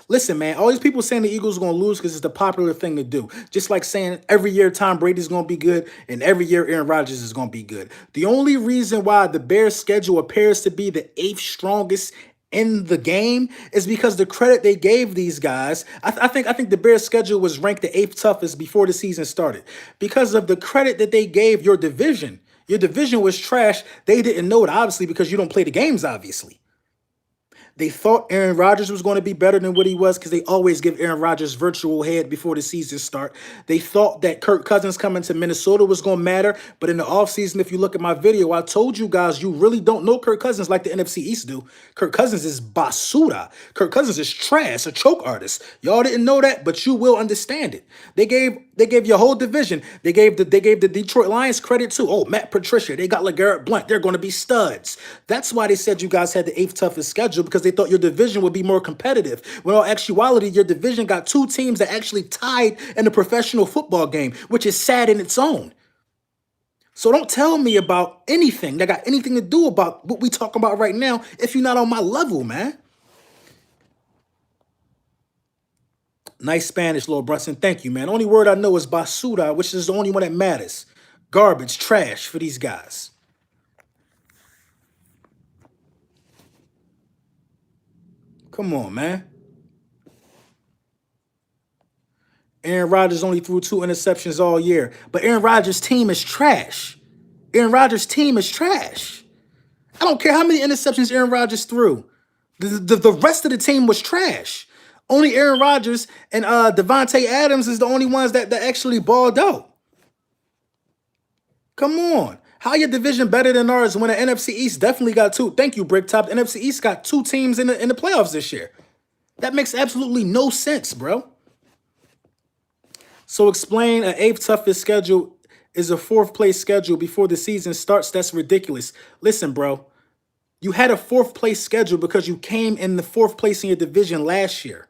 A: Listen, man, all these people saying the Eagles are going to lose because it's the popular thing to do. Just like saying every year Tom Brady's going to be good and every year Aaron Rodgers is going to be good. The only reason why the Bears' schedule appears to be the 8th strongest in the game is because the credit they gave these guys. I think the Bears' schedule was ranked the 8th toughest before the season started because of the credit that they gave your division. Your division was trash. They didn't know it, obviously, because you don't play the games, obviously. They thought Aaron Rodgers was going to be better than what he was because they always give Aaron Rodgers virtual head before the season start. They thought that Kirk Cousins coming to Minnesota was going to matter. But in the offseason, if you look at my video, I told you guys you really don't know Kirk Cousins like the NFC East do. Kirk Cousins is basura. Kirk Cousins is trash, a choke artist. Y'all didn't know that, but you will understand it. They gave your whole division. They gave the Detroit Lions credit too. Oh, Matt Patricia. They got LeGarrette Blount. They're going to be studs. That's why they said you guys had the 8th toughest schedule, because they thought your division would be more competitive. When in all actuality, your division got 2 teams that actually tied in the professional football game, which is sad in its own. So don't tell me about anything that got anything to do about what we talking about right now if you're not on my level, man. Nice Spanish, Lord Brunson. Thank you, man. Only word I know is basura, which is the only one that matters. Garbage, trash for these guys. Come on, man. Aaron Rodgers only threw 2 interceptions all year. But Aaron Rodgers' team is trash. Aaron Rodgers' team is trash. I don't care how many interceptions Aaron Rodgers threw. The rest of the team was trash. Only Aaron Rodgers and Devontae Adams is the only ones that actually balled out. Come on. How your division better than ours when the NFC East definitely got 2? Thank you, Bricktop. The NFC East got 2 teams in the playoffs this year. That makes absolutely no sense, bro. So explain an 8th toughest schedule is a fourth place schedule before the season starts. That's ridiculous. Listen, bro, you had a fourth place schedule because you came in the fourth place in your division last year,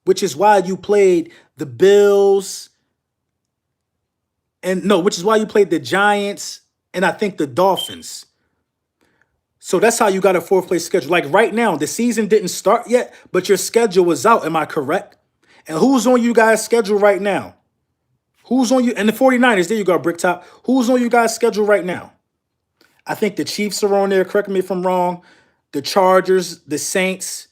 A: which is why you played the Bills which is why you played the Giants and I think the Dolphins. So that's how you got a fourth place schedule. Like right now, the season didn't start yet, but your schedule was out. Am I correct? And who's on you guys' schedule right now? Who's on you? And the 49ers, there you go, Bricktop. Who's on you guys' schedule right now? I think the Chiefs are on there. Correct me if I'm wrong. The Chargers, the Saints.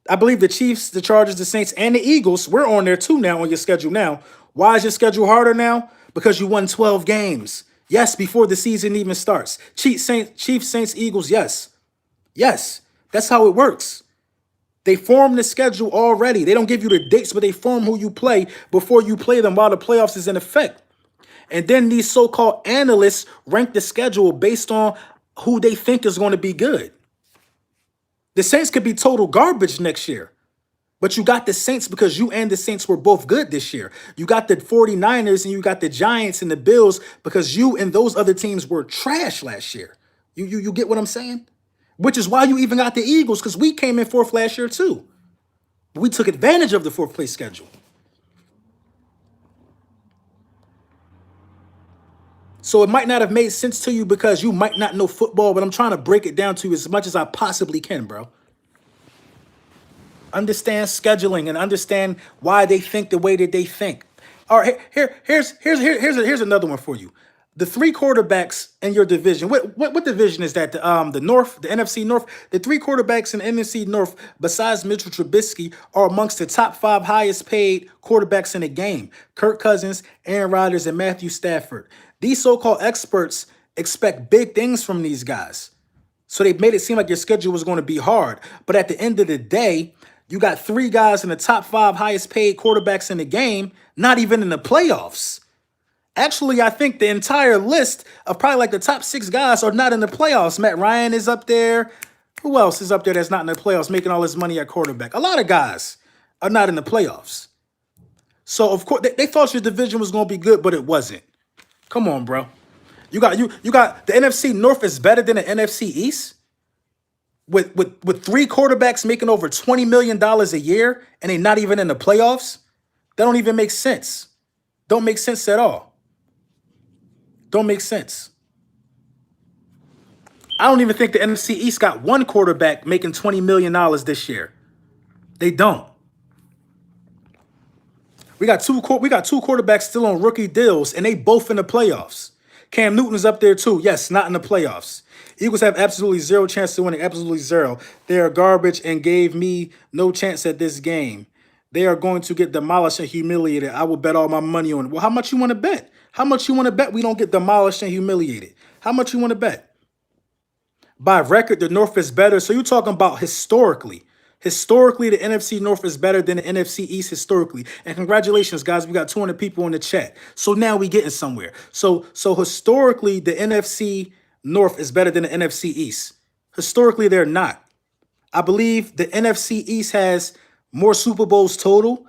A: I believe the Chiefs, the Chargers, the Saints, and the Eagles, we're on there too now on your schedule now. Why is your schedule harder now? Because you won 12 games. Yes, before the season even starts. Chiefs, Saints, Eagles, yes. Yes, that's how it works. They form the schedule already. They don't give you the dates, but they form who you play before you play them while the playoffs is in effect. And then these so-called analysts rank the schedule based on who they think is going to be good. The Saints could be total garbage next year. But you got the Saints because you and the Saints were both good this year. You got the 49ers and you got the Giants and the Bills because you and those other teams were trash last year. You get what I'm saying? Which is why you even got the Eagles, because we came in fourth last year too. We took advantage of the fourth place schedule. So it might not have made sense to you because you might not know football, but I'm trying to break it down to you as much as I possibly can, bro. Understand scheduling and understand why they think the way that they think. All right, here's another one for you. The three quarterbacks in your division. What division is that? The North, the NFC North. The three quarterbacks in the NFC North, besides Mitchell Trubisky, are amongst the top 5 highest paid quarterbacks in the game. Kirk Cousins, Aaron Rodgers, and Matthew Stafford. These so-called experts expect big things from these guys. So they made it seem like your schedule was going to be hard. But at the end of the day, you got 3 guys in the top 5 highest paid quarterbacks in the game, not even in the playoffs. Actually, I think the entire list of probably like the top 6 guys are not in the playoffs. Matt Ryan is up there. Who else is up there that's not in the playoffs making all this money at quarterback? A lot of guys are not in the playoffs. So, of course, they thought your division was going to be good, but it wasn't. Come on, bro. You got the NFC North is better than the NFC East? With 3 quarterbacks making over $20 million a year and they not even in the playoffs? That don't even make sense. Don't make sense at all. Don't make sense. I don't even think the NFC East got 1 quarterback making $20 million this year. They don't. We got two quarterbacks still on rookie deals, and they both in the playoffs. Cam Newton's up there too. Yes, not in the playoffs. Eagles have absolutely 0 chance to winning. Absolutely 0. They are garbage and gave me no chance at this game. They are going to get demolished and humiliated. I will bet all my money on it. Well, how much you want to bet? How much you want to bet we don't get demolished and humiliated? How much you want to bet? By record, the North is better. So you're talking about historically. Historically, the NFC North is better than the NFC East historically. And congratulations, guys. We got 200 people in the chat. So now we getting somewhere. So historically, the NFC North is better than the NFC East. Historically, they're not. I believe the NFC East has more Super Bowls total.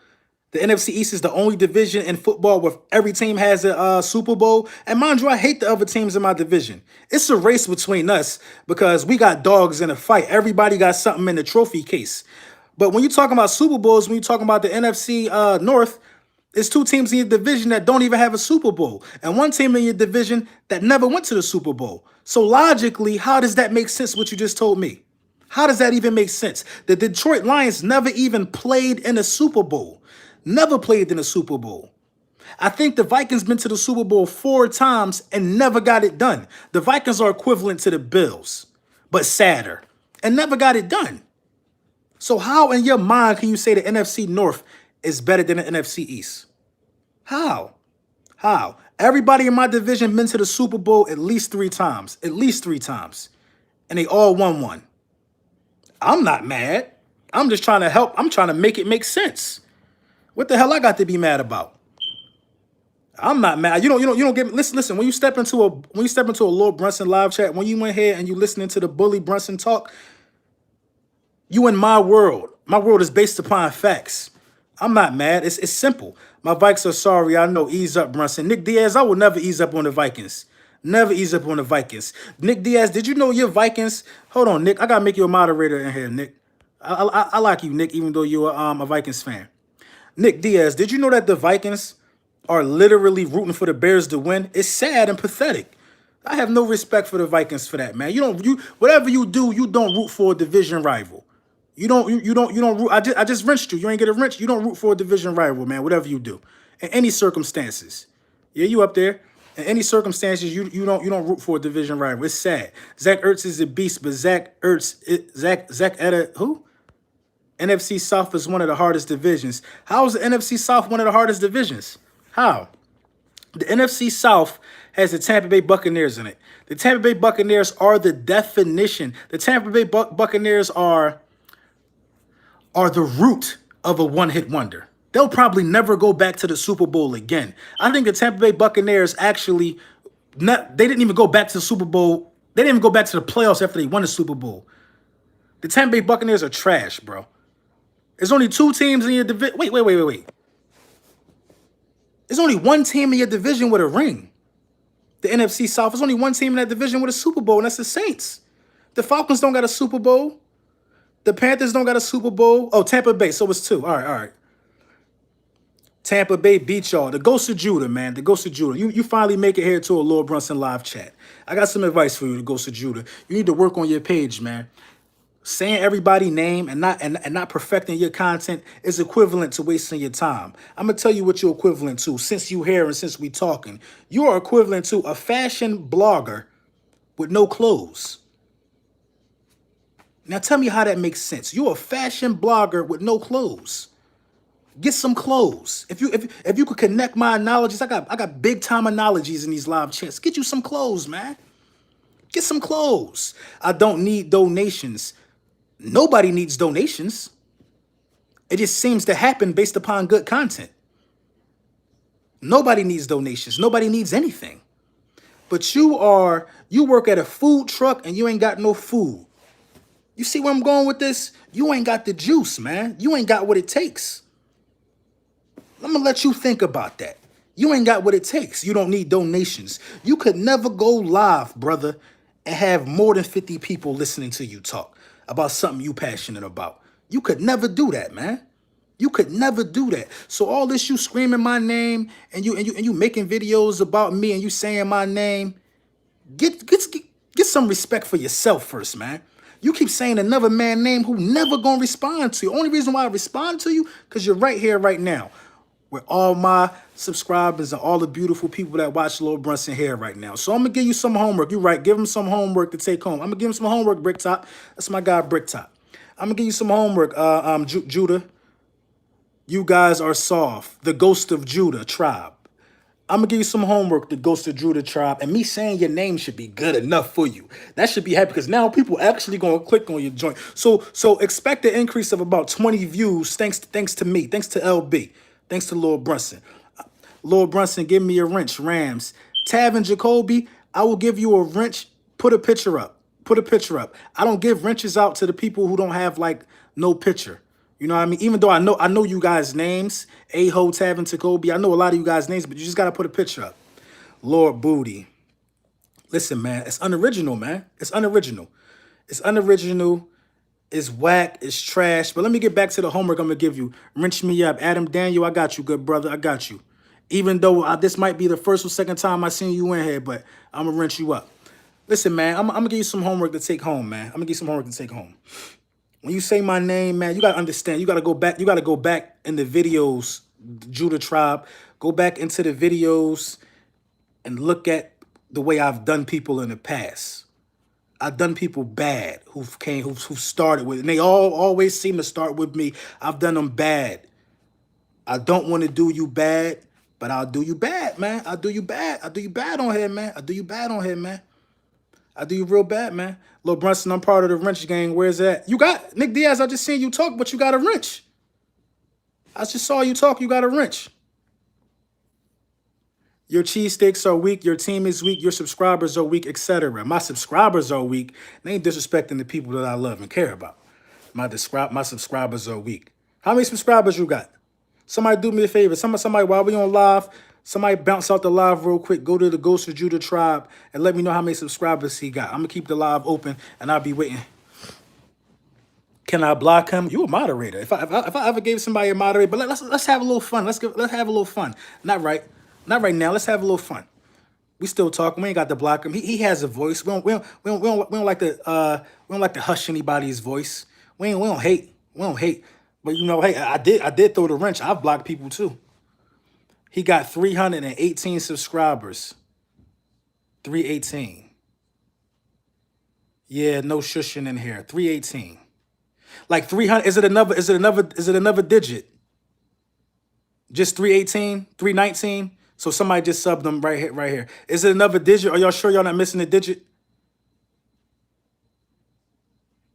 A: The NFC East is the only division in football where every team has a Super Bowl. And mind you, I hate the other teams in my division. It's a race between us because we got dogs in a fight. Everybody got something in the trophy case. But when you're talking about Super Bowls, when you're talking about the NFC North, it's 2 teams in your division that don't even have a Super Bowl. And 1 team in your division that never went to the Super Bowl. So logically, how does that make sense, what you just told me? How does that even make sense? The Detroit Lions never even played in a Super Bowl. Never played in a Super Bowl. I think the Vikings been to the Super Bowl 4 times and never got it done. The Vikings are equivalent to the Bills, but sadder, and never got it done. So how in your mind can you say the NFC North is better than the NFC East? How? How? Everybody in my division been to the Super Bowl at least 3 times. At least 3 times. And they all won one. I'm not mad. I'm just trying to help. I'm trying to make it make sense. What the hell I got to be mad about? I'm not mad. You don't get me. Listen. When you step into a Lord Brunson live chat, when you went here and you listening to the Bully Brunson talk, you in my world. My world is based upon facts. I'm not mad. It's simple. My Vikes are sorry. I know. Ease up, Brunson. Nick Diaz, I will never ease up on the Vikings. Never ease up on the Vikings. Nick Diaz, did you know your Vikings? Hold on, Nick. I gotta make you a moderator in here, Nick. I like you, Nick, even though you're a Vikings fan. Nick Diaz, did you know that the Vikings are literally rooting for the Bears to win? It's sad and pathetic. I have no respect for the Vikings for that, man. You whatever you do, you don't root for a division rival. You don't root. I just rinsed you. You ain't get a wrench. You don't root for a division rival, man. Whatever you do, in any circumstances. Yeah, you up there. In any circumstances, you don't root for a division rival. It's sad. Zach Ertz is a beast, but Zach Etta who? NFC South is one of the hardest divisions. How is the NFC South one of the hardest divisions? How? The NFC South has the Tampa Bay Buccaneers in it. The Tampa Bay Buccaneers are the definition. The Tampa Bay Buccaneers are the root of a one-hit wonder. They'll probably never go back to the Super Bowl again. I think the Tampa Bay Buccaneers actually, they didn't even go back to the Super Bowl. They didn't even go back to the playoffs after they won the Super Bowl. The Tampa Bay Buccaneers are trash, bro. There's only two teams in your division. Wait. There's only one team in your division with a ring. The NFC South. There's only one team in that division with a Super Bowl, and that's the Saints. The Falcons don't got a Super Bowl. The Panthers don't got a Super Bowl. Oh, Tampa Bay. So it's two. All right. Tampa Bay beat y'all. The Ghost of Judah, man. The Ghost of Judah. You finally make it here to a Lord Brunson live chat. I got some advice for you, the Ghost of Judah. You need to work on your page, man. Saying everybody's name and not perfecting your content is equivalent to wasting your time. I'm gonna tell you what you're equivalent to. Since you here and since we talking, you are equivalent to a fashion blogger with no clothes. Now tell me how that makes sense. You're a fashion blogger with no clothes. Get some clothes. If you could connect my analogies, I got big time analogies in these live chats. Get you some clothes, man. Get some clothes. I don't need donations. Nobody needs donations. It just seems to happen based upon good content. Nobody needs donations. Nobody needs anything. But you work at a food truck and you ain't got no food. You see where I'm going with this? You ain't got the juice, man. You ain't got what it takes. I'm going to let you think about that. You ain't got what it takes. You don't need donations. You could never go live, brother, and have more than 50 people listening to you talk about something you passionate about. You could never do that, man. You could never do that. So all this you screaming my name and you making videos about me and you saying my name, get some respect for yourself first, man. You keep saying another man's name who never gonna respond to you. Only reason why I respond to you, because you're right here, right now, with all my subscribers and all the beautiful people that watch Lord Brunson here right now. So I'm gonna give you some homework. You're right. Give him some homework to take home. I'm gonna give him some homework, Bricktop. That's my guy, Bricktop. I'm gonna give you some homework, Judah. You guys are soft. The Ghost of Judah tribe. I'm gonna give you some homework, the Ghost of Judah tribe, and me saying your name should be good enough for you. That should be happy because now people actually gonna click on your joint. So expect an increase of about 20 views thanks to me, thanks to LB, thanks to Lord Brunson. Lord Brunson, give me a wrench, Rams. Tav and Jacoby, I will give you a wrench. Put a picture up. Put a picture up. I don't give wrenches out to the people who don't have like no picture. You know what I mean? Even though I know you guys' names, Aho, Tav, and Jacoby. I know a lot of you guys' names, but you just gotta put a picture up. Lord Booty. Listen, man, it's unoriginal, man. It's unoriginal. It's unoriginal. It's whack. It's trash. But let me get back to the homework I'm gonna give you. Wrench me up. Adam Daniel, I got you, good brother. I got you. Even though this might be the first or second time I seen you in here, but I'm gonna wrench you up. Listen, man, I'm gonna give you some homework to take home, man. I'm gonna give you some homework to take home. When you say my name, man, you gotta understand. You gotta go back. You gotta go back in the videos, Judah Tribe. Go back into the videos and look at the way I've done people in the past. I've done people bad who started with, and they always seem to start with me. I've done them bad. I don't want to do you bad, but I'll do you bad, man. I'll do you bad. I'll do you bad on here, man. I'll do you bad on here, man. I do you real bad, man. Lil Brunson, I'm part of the wrench gang. Where's that? You got Nick Diaz. I just seen you talk, but you got a wrench. I just saw you talk. You got a wrench. Your cheesesteaks are weak. Your team is weak. Your subscribers are weak, etc. My subscribers are weak. They ain't disrespecting the people that I love and care about. My subscribers are weak. How many subscribers you got? Somebody do me a favor. Somebody while we on live, somebody bounce out the live real quick. Go to the Ghost of Judah tribe and let me know how many subscribers he got. I'm gonna keep the live open and I'll be waiting. Can I block him? You a moderator. If I ever gave somebody a moderator, but let's have a little fun. Let's have a little fun. Not right now. Let's have a little fun. We still talking. We ain't got to block him. He has a voice. We don't like to hush anybody's voice. We don't hate. We don't hate. But you know, hey, I did throw the wrench. I've blocked people too. He got 318 subscribers. 318. Yeah, no shushing in here. 318. Like 300. Is it another digit? Just 318, 319. So somebody just subbed them right here. Is it another digit? Are y'all sure y'all not missing a digit?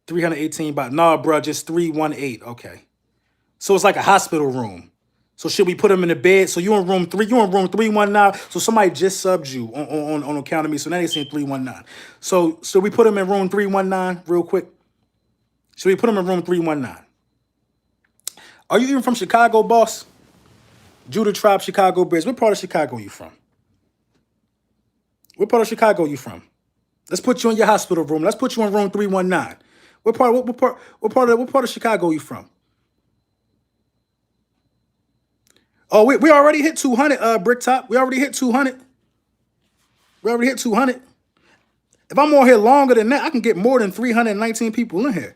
A: 318 by nah, bro, just 318. Okay. So it's like a hospital room. So should we put them in the bed? So you in room 319. So somebody just subbed you on account of me. So now they saying 319. So we put them in room 319 real quick. Should we put them in room 319? Are you even from Chicago, boss? Judah Tribe, Chicago Bears. What part of Chicago you from? What part of Chicago you from? Let's put you in your hospital room. Let's put you in room 319. What part of Chicago you from? Oh, we already hit 200, Brick Top. We already hit 200. If I'm on here longer than that, I can get more than 319 people in here.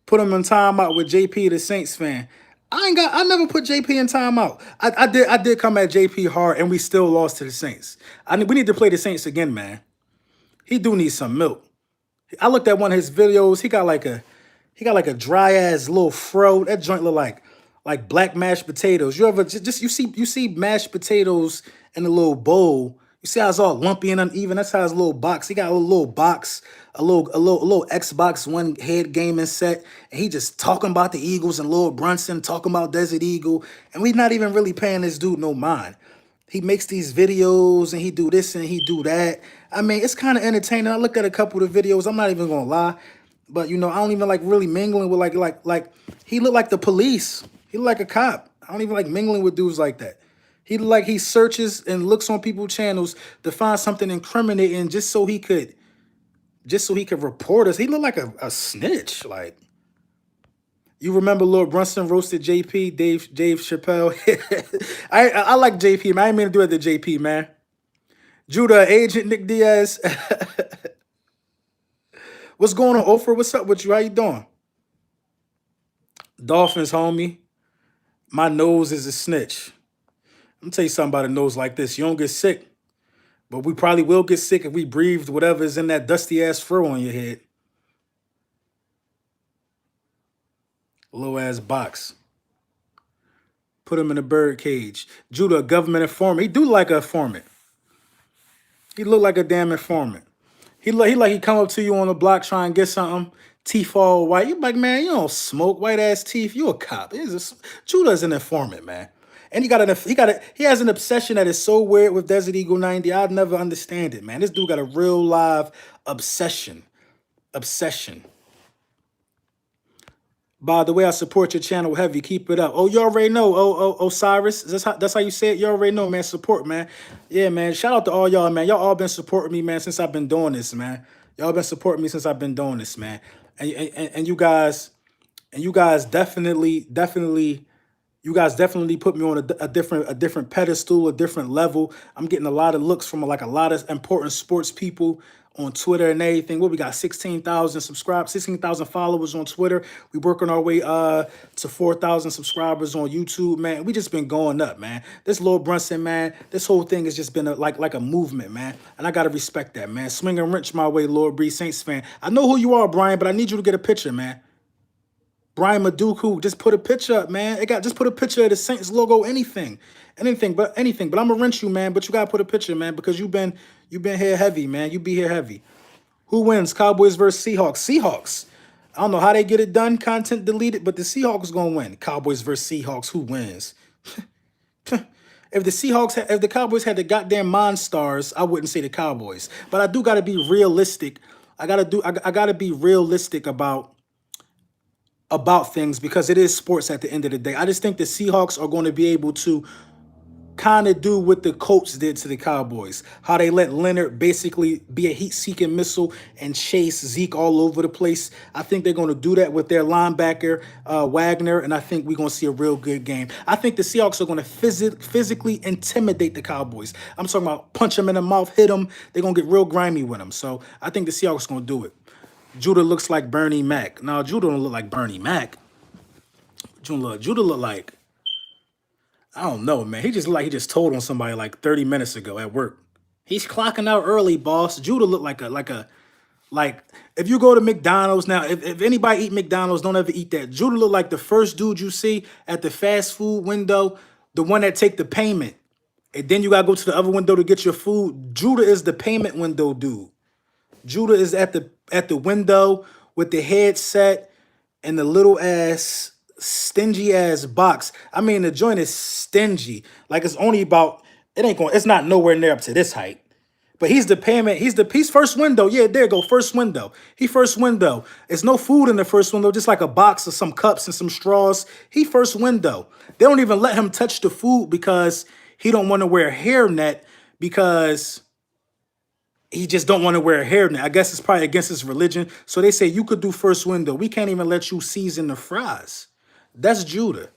A: Put them in timeout with JP, the Saints fan. I never put JP in timeout. I did come at JP hard, and we still lost to the Saints. We need to play the Saints again, man. He do need some milk. I looked at one of his videos. He got like a dry ass little fro. That joint look like black mashed potatoes. You ever you see mashed potatoes in a little bowl. You see how it's all lumpy and uneven. That's how his little box. He got a little box, a little Xbox One head gaming set, and he just talking about the Eagles and Lord Brunson, talking about Desert Eagle, and we not even really paying this dude no mind. He makes these videos and he do this and he do that. I mean, it's kind of entertaining. I looked at a couple of the videos. I'm not even gonna lie, but you know, I don't even like really mingling with like he looked like the police. He looked like a cop. I don't even like mingling with dudes like that. He searches and looks on people's channels to find something incriminating just so he could report us. He looked like a snitch. Like, you remember Lord Brunson roasted JP, Dave Chappelle. I like JP, man. I didn't mean to do it to JP, man. Judah, Agent Nick Diaz. What's going on, Oprah? What's up with you? How you doing? Dolphins, homie. My nose is a snitch. I'm gonna tell you something about a nose like this. You don't get sick, but we probably will get sick if we breathed whatever is in that dusty ass fur on your head. Low ass box. Put him in a bird cage. Judah, a government informant. He do like a informant. He look like a damn informant. He like he come up to you on the block trying to get something. Teeth all white. You like, man, you don't smoke white ass teeth. You a cop. Judah's an informant, man. And he has an obsession that is so weird with Desert Eagle 90. I'd never understand it, man. This dude got a real live obsession. By the way, I support your channel heavy. Keep it up. Oh, you already know. Oh, Osiris. That's how you say it. You already know, man. Support, man. Yeah, man. Shout out to all y'all, man. Y'all all been supporting me, man, since I've been doing this, man. Y'all been supporting me since I've been doing this, man. And you guys definitely put me on a different pedestal, a different level. I'm getting a lot of looks from like a lot of important sports people on Twitter and everything. What we got, 16,000 subscribers, 16,000 followers on Twitter. We working our way to 4,000 subscribers on YouTube, man. We just been going up, man. This Lord Brunson, man, this whole thing has just been like a movement, man. And I gotta respect that, man. Swing and wrench my way, Lord Bree Saints fan. I know who you are, Brian, but I need you to get a picture, man. Brian Maduku, just put a picture up, man. Just put a picture of the Saints logo, anything. But I'm gonna wrench you, man. But you gotta put a picture, man, because you've been here heavy, man. You be here heavy. Who wins? Cowboys versus Seahawks. Seahawks. I don't know how they get it done. Content deleted, but the Seahawks gonna win. Cowboys versus Seahawks. Who wins? If the Cowboys had the goddamn Monstars, I wouldn't say the Cowboys. But I do gotta be realistic. I gotta be realistic about about things because it is sports at the end of the day. I just think the Seahawks are going to be able to kind of do what the Colts did to the Cowboys. How they let Leonard basically be a heat-seeking missile and chase Zeke all over the place. I think they're going to do that with their linebacker, Wagner, and I think we're going to see a real good game. I think the Seahawks are going to physically intimidate the Cowboys. I'm talking about punch them in the mouth, hit them. They're going to get real grimy with them. So I think the Seahawks are going to do it. Judah looks like Bernie Mac. No, Judah don't look like Bernie Mac. Judah look like, I don't know, man. He just look like he just told on somebody like 30 minutes ago at work. He's clocking out early, boss. Judah look like if you go to McDonald's now, if anybody eat McDonald's, don't ever eat that. Judah look like the first dude you see at the fast food window, the one that take the payment. And then you gotta go to the other window to get your food. Judah is the payment window dude. Judah is at the window with the headset and the little ass stingy ass box. I mean, the joint is stingy. Like it's only about, it's not nowhere near up to this height. But he's the payment. He's first window. Yeah, there you go. First window. He first window. It's no food in the first window, just like a box of some cups and some straws. He first window. They don't even let him touch the food because he don't want to wear a hairnet because he just don't want to wear a hairnet. I guess it's probably against his religion. So they say you could do first window. We can't even let you season the fries. That's Judah.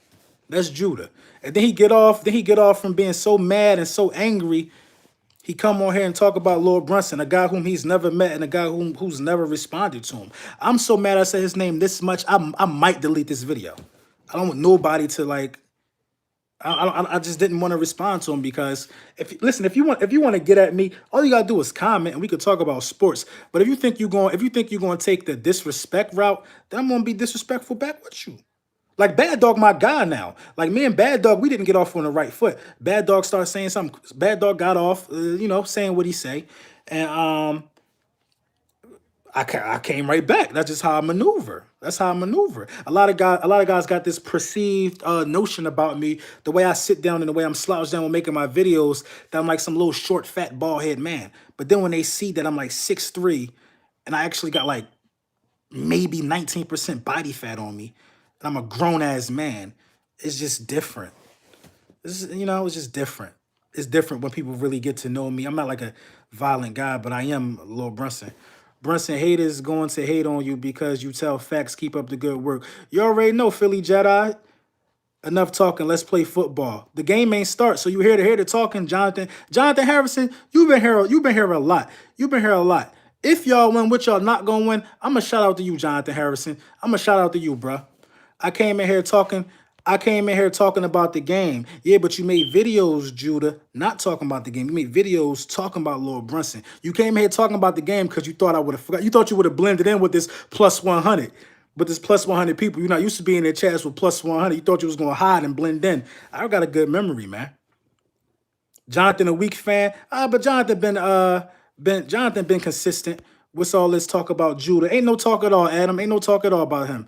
A: That's Judah. And then he get off. Then he get off from being so mad and so angry. He come on here and talk about Lord Brunson, a guy whom he's never met and a guy who's never responded to him. I'm so mad I said his name this much. I might delete this video. I don't want nobody to like. I just didn't want to respond to him because if you want to get at me, all you gotta do is comment and we could talk about sports. But if you think you're going to take the disrespect route, then I'm gonna be disrespectful back with you. Like Bad Dog, my guy now. Like me and Bad Dog, we didn't get off on the right foot. Bad Dog started saying something. Bad Dog got off, saying what he say, and I came right back. That's just how I maneuver. That's how I maneuver. A lot of guys got this perceived notion about me, the way I sit down and the way I'm slouched down when making my videos, that I'm like some little short, fat, bald head man. But then when they see that I'm like 6'3", and I actually got like maybe 19% body fat on me, and I'm a grown ass man, it's just different. It's just different. It's different when people really get to know me. I'm not like a violent guy, but I am Lil Brunson. Brunson, haters going to hate on you because you tell facts. Keep up the good work. You already know, Philly Jedi. Enough talking. Let's play football. The game ain't start, so you hear the talking, Jonathan. Jonathan Harrison, you've been here a lot. You've been here a lot. If y'all win, what y'all not gonna win, I'm gonna shout out to you, Jonathan Harrison. I'm gonna shout out to you, bruh. I came in here talking about the game. Yeah, but you made videos, Judah, not talking about the game. You made videos talking about Lord Brunson. You came in here talking about the game because you thought I would have forgot. You thought you would have blended in with this plus 100. But this plus 100 people, you're not used to being in chats with plus 100. You thought you was going to hide and blend in. I got a good memory, man. Jonathan, a weak fan. But Jonathan been consistent. What's all this talk about Judah? Ain't no talk at all, Adam. Ain't no talk at all about him.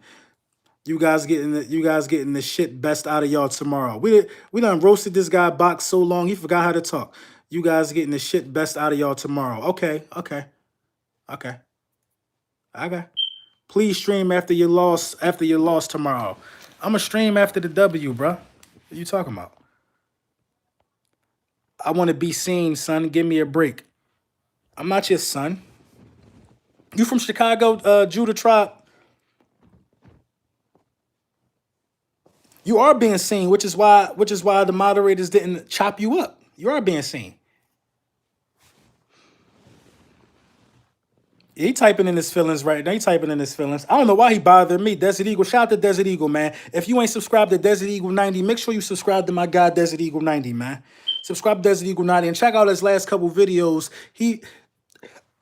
A: You guys getting the shit best out of y'all tomorrow. We done roasted this guy box so long he forgot how to talk. You guys getting the shit best out of y'all tomorrow. Okay. Please stream after your loss tomorrow. I'ma stream after the W, bro. What are you talking about? I want to be seen, son. Give me a break. I'm not your son. You from Chicago, Judah Tribe? You are being seen, which is why the moderators didn't chop you up. You are being seen. He typing in his feelings right now. He typing in his feelings. I don't know why he bothered me. Desert Eagle. Shout out to Desert Eagle, man. If you ain't subscribed to Desert Eagle 90, make sure you subscribe to my guy, Desert Eagle 90, man. Subscribe to Desert Eagle 90 and check out his last couple videos.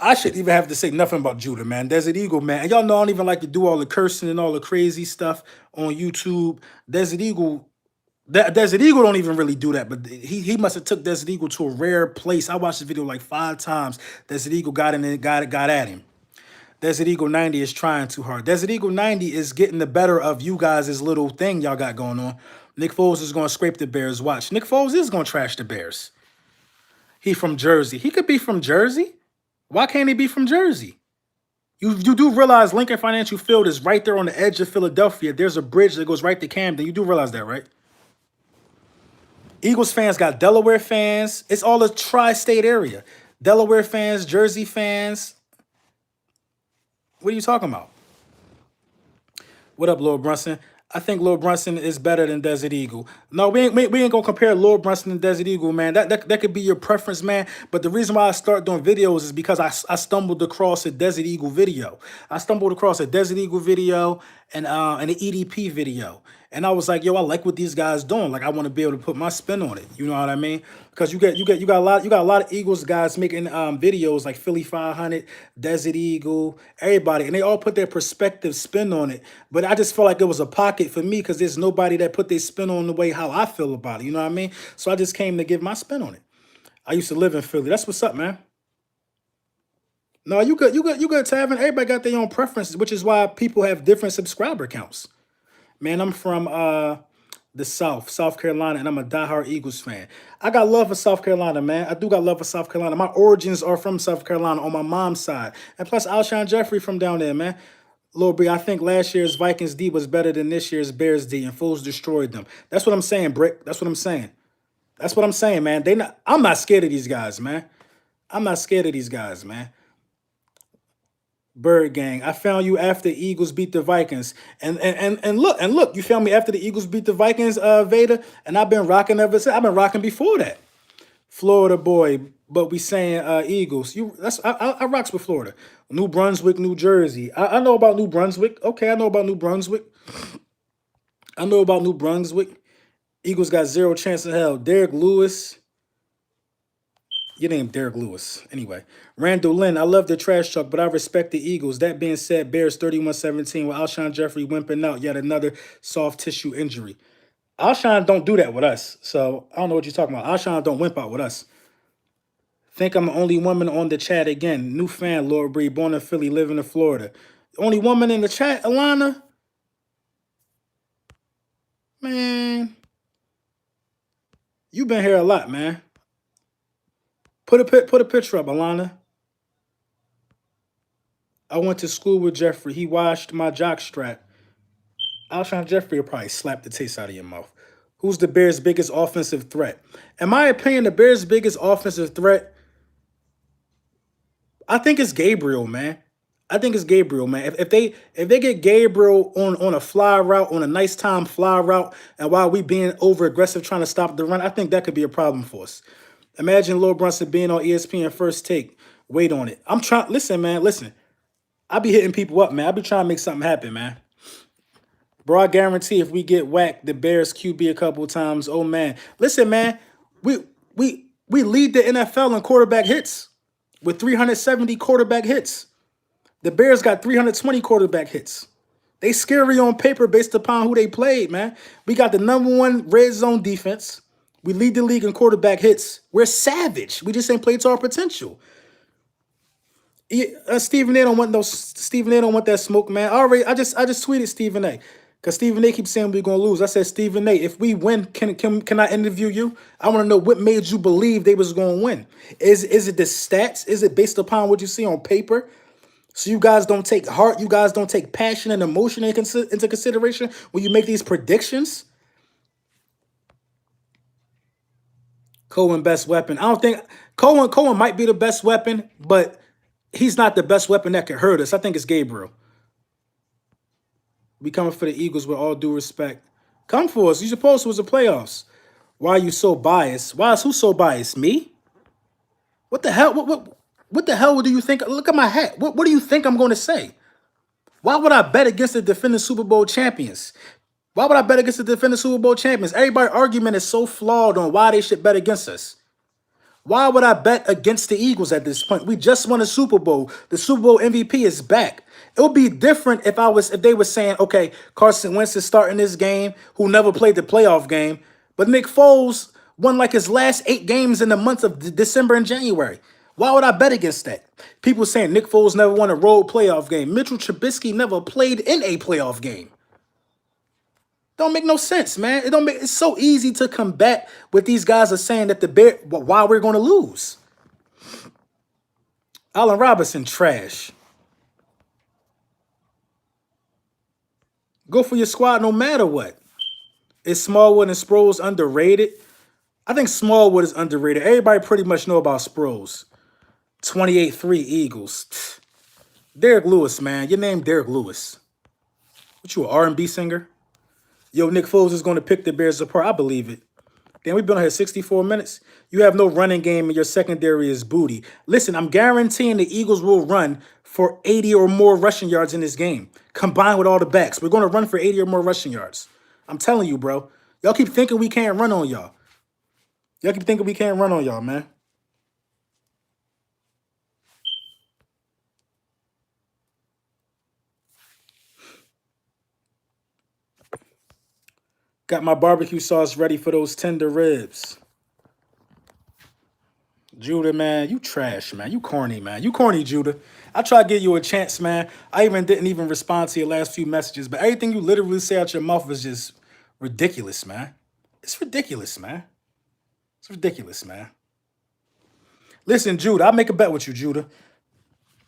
A: I shouldn't even have to say nothing about Judah, man. Desert Eagle, man. And y'all know I don't even like to do all the cursing and all the crazy stuff on YouTube. Desert Eagle don't even really do that, but he must have took Desert Eagle to a rare place. I watched the video like 5 times. Desert Eagle got in and got at him. Desert Eagle 90 is trying too hard. Desert Eagle 90 is getting the better of you guys' little thing y'all got going on. Nick Foles is going to scrape the Bears. Watch. Nick Foles is going to trash the Bears. He from Jersey. He could be from Jersey. Why can't he be from Jersey? You do realize Lincoln Financial Field is right there on the edge of Philadelphia. There's a bridge that goes right to Camden. You do realize that, right? Eagles fans got Delaware fans. It's all a tri-state area. Delaware fans, Jersey fans. What are you talking about? What up, Lord Brunson? I think Lord Brunson is better than Desert Eagle. No, we ain't gonna compare Lord Brunson and Desert Eagle, man. That could be your preference, man. But the reason why I start doing videos is because I stumbled across a Desert Eagle video. I stumbled across a Desert Eagle video and an EDP video. And I was like, yo, I like what these guys doing. Like, I want to be able to put my spin on it. You know what I mean? Because you got a lot of Eagles guys making videos like Philly 500, Desert Eagle, everybody, and they all put their perspective spin on it. But I just felt like it was a pocket for me because there's nobody that put their spin on the way how I feel about it. You know what I mean? So I just came to give my spin on it. I used to live in Philly. That's what's up, man. No, you good, Tavern. Everybody got their own preferences, which is why people have different subscriber counts. Man, I'm from the South Carolina, and I'm a diehard Eagles fan. I got love for South Carolina, man. I do got love for South Carolina. My origins are from South Carolina on my mom's side. And plus, Alshon Jeffrey from down there, man. Lil B, I think last year's Vikings D was better than this year's Bears D, and Foles destroyed them. That's what I'm saying, Brick. That's what I'm saying. That's what I'm saying, man. I'm not scared of these guys, man. I'm not scared of these guys, man. Bird Gang, I found you after Eagles beat the Vikings. And look, you found me after the Eagles beat the Vikings, Vader, and I've been rocking ever since. I've been rocking before that. Florida boy, but we saying Eagles. I rocks with Florida. New Brunswick, New Jersey. I know about New Brunswick. Okay, I know about New Brunswick. I know about New Brunswick. Eagles got zero chance in hell. Derek Lewis. Your name Derek Lewis. Anyway, Randall Lynn, I love the trash talk, but I respect the Eagles. That being said, Bears 31-17 with Alshon Jeffrey wimping out yet another soft tissue injury. Alshon don't do that with us, so I don't know what you're talking about. Alshon don't wimp out with us. Think I'm the only woman on the chat again. New fan, Lord Bree, born in Philly, living in Florida. Only woman in the chat, Alana? Man, you been here a lot, man. Put a picture up, Alana. I went to school with Jeffrey. He washed my jock strap. Alshon Jeffrey will probably slap the taste out of your mouth. Who's the Bears' biggest offensive threat? In my opinion, the Bears' biggest offensive threat, I think it's Gabriel, man. I think it's Gabriel, man. If they get Gabriel on a fly route, on a nice time fly route, and while we being over aggressive trying to stop the run, I think that could be a problem for us. Imagine Lil Brunson being on ESPN First Take. Wait on it. I'm trying. Listen, man. Listen. I be hitting people up, man. I be trying to make something happen, man. Bro, I guarantee if we get whacked, the Bears QB a couple times, oh man. Listen, man. We lead the NFL in quarterback hits with 370 quarterback hits. The Bears got 320 quarterback hits. They scary on paper based upon who they played, man. We got the #1 red zone defense. We lead the league in quarterback hits. We're savage. We just ain't played to our potential. Stephen A. don't want no Stephen A. don't want that smoke, man. I just tweeted Stephen A. Because Stephen A. keeps saying we're gonna lose. I said, Stephen A., if we win, can I interview you? I want to know what made you believe they was gonna win. Is it the stats? Is it based upon what you see on paper? So you guys don't take heart, you guys don't take passion and emotion into consideration when you make these predictions? Cohen best weapon. I don't think Cohen might be the best weapon, but he's not the best weapon that can hurt us. I think it's Gabriel. We coming for the Eagles with all due respect. Come for us. You're supposed to. It was the playoffs. Why are you so biased? Who's so biased? Me? What the hell? What the hell do you think? Look at my hat. What do you think I'm going to say? Why would I bet against the defending Super Bowl champions? Why would I bet against the defending Super Bowl champions? Everybody's argument is so flawed on why they should bet against us. Why would I bet against the Eagles at this point? We just won a Super Bowl. The Super Bowl MVP is back. It would be different if they were saying, okay, Carson Wentz is starting this game, who never played the playoff game, but Nick Foles won like his last 8 games in the months of December and January. Why would I bet against that? People saying Nick Foles never won a road playoff game. Mitchell Trubisky never played in a playoff game. Don't make no sense, man. It's so easy to combat what these guys are saying that why we're going to lose. Allen Robinson, trash. Go for your squad no matter what. Is Smallwood and Sproles underrated? I think Smallwood is underrated. Everybody pretty much know about Sproles. 28-3 Eagles. Derek Lewis, man. Your name Derek Lewis. What, you an R&B singer? Yo, Nick Foles is going to pick the Bears apart. I believe it. Damn, we've been on here 64 minutes. You have no running game and your secondary is booty. Listen, I'm guaranteeing the Eagles will run for 80 or more rushing yards in this game, combined with all the backs. We're going to run for 80 or more rushing yards. I'm telling you, bro. Y'all keep thinking we can't run on y'all. Y'all keep thinking we can't run on y'all, man. Got my barbecue sauce ready for those tender ribs. Judah, man, you trash, man. You corny, man. You corny, Judah. I tried to give you a chance, man. I didn't even respond to your last few messages, but everything you literally say out your mouth was just ridiculous, man. It's ridiculous, man. It's ridiculous, man. Listen, Judah, I'll make a bet with you, Judah.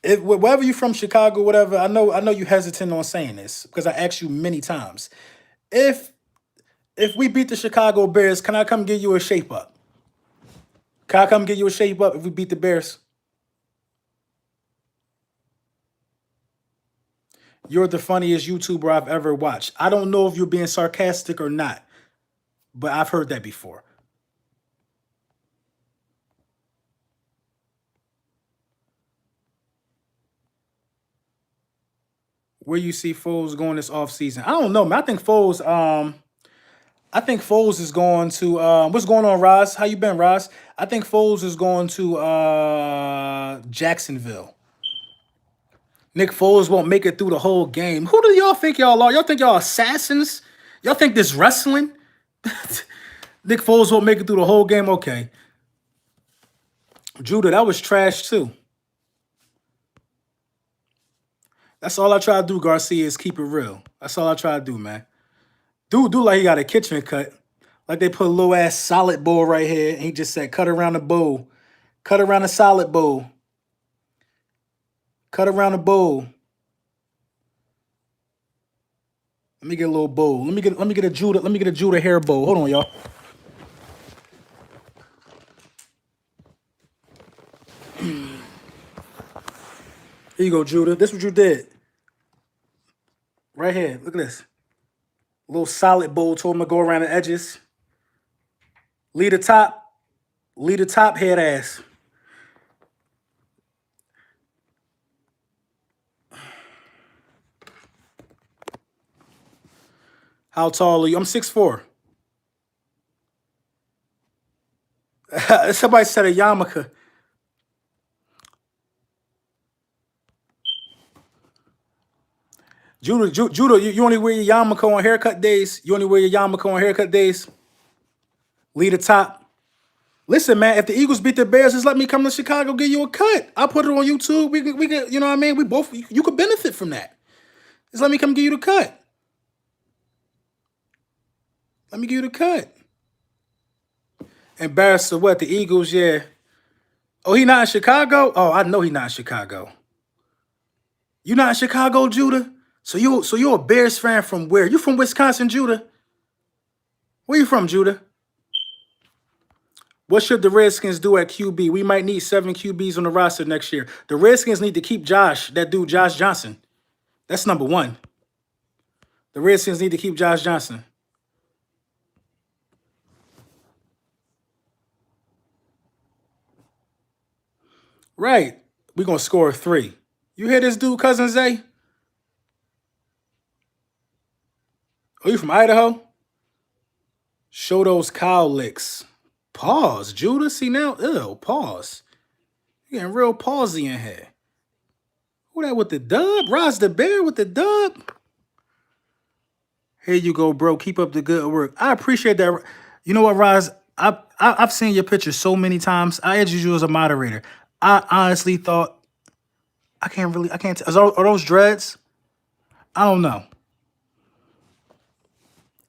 A: If wherever you from, Chicago, whatever, I know you hesitant on saying this because I asked you many times. If we beat the Chicago Bears, can I come give you a shape up? Can I come give you a shape up if we beat the Bears? You're the funniest YouTuber I've ever watched. I don't know if you're being sarcastic or not, but I've heard that before. Where you see Foles going this offseason? I don't know, man. I think Foles is going to what's going on, Roz? How you been, Roz? I think Foles is going to Jacksonville. Nick Foles won't make it through the whole game. Who do y'all think y'all are? Y'all think y'all assassins? Y'all think this wrestling? Nick Foles won't make it through the whole game? Okay. Judah, that was trash too. That's all I try to do, Garcia, is keep it real. That's all I try to do, man. Dude, like he got a kitchen cut. Like they put a little ass salad bowl right here, and he just said, cut around the bowl. Cut around the salad bowl. Cut around the bowl. Let me get a little bowl. Let me get a Judah hair bowl. Hold on, y'all. Here you go, Judah. This is what you did. Right here. Look at this. Little solid bowl. Told him to go around the edges. Lead the top. Lead the top, head ass. How tall are you? I'm 6'4". Somebody said a yarmulke. Judah, you only wear your yarmulke on haircut days? You only wear your yarmulke on haircut days? Lead the top. Listen, man, if the Eagles beat the Bears, just let me come to Chicago, give you a cut. I'll put it on YouTube. We can, you know what I mean? We both, you could benefit from that. Just let me come give you the cut. Let me give you the cut. Embarrassed to what? The Eagles, yeah. Oh, he not in Chicago? Oh, I know he not in Chicago. You not in Chicago, Judah? So you're a Bears fan from where? You from Wisconsin, Judah? Where you from, Judah? What should the Redskins do at QB? We might need 7 QBs on the roster next year. The Redskins need to keep Josh Johnson. That's number one. The Redskins need to keep Josh Johnson. Right. We're going to score 3. You hear this dude, Cousin Zay? Oh, you from Idaho? Show those cow licks. Pause, Judah. See now? Ew, pause. You getting real pausey in here. Who that with the dub? Roz the Bear with the dub? Here you go, bro. Keep up the good work. I appreciate that. You know what, Roz? I've seen your picture so many times. I added you as a moderator. I honestly thought I can't. Are those dreads? I don't know.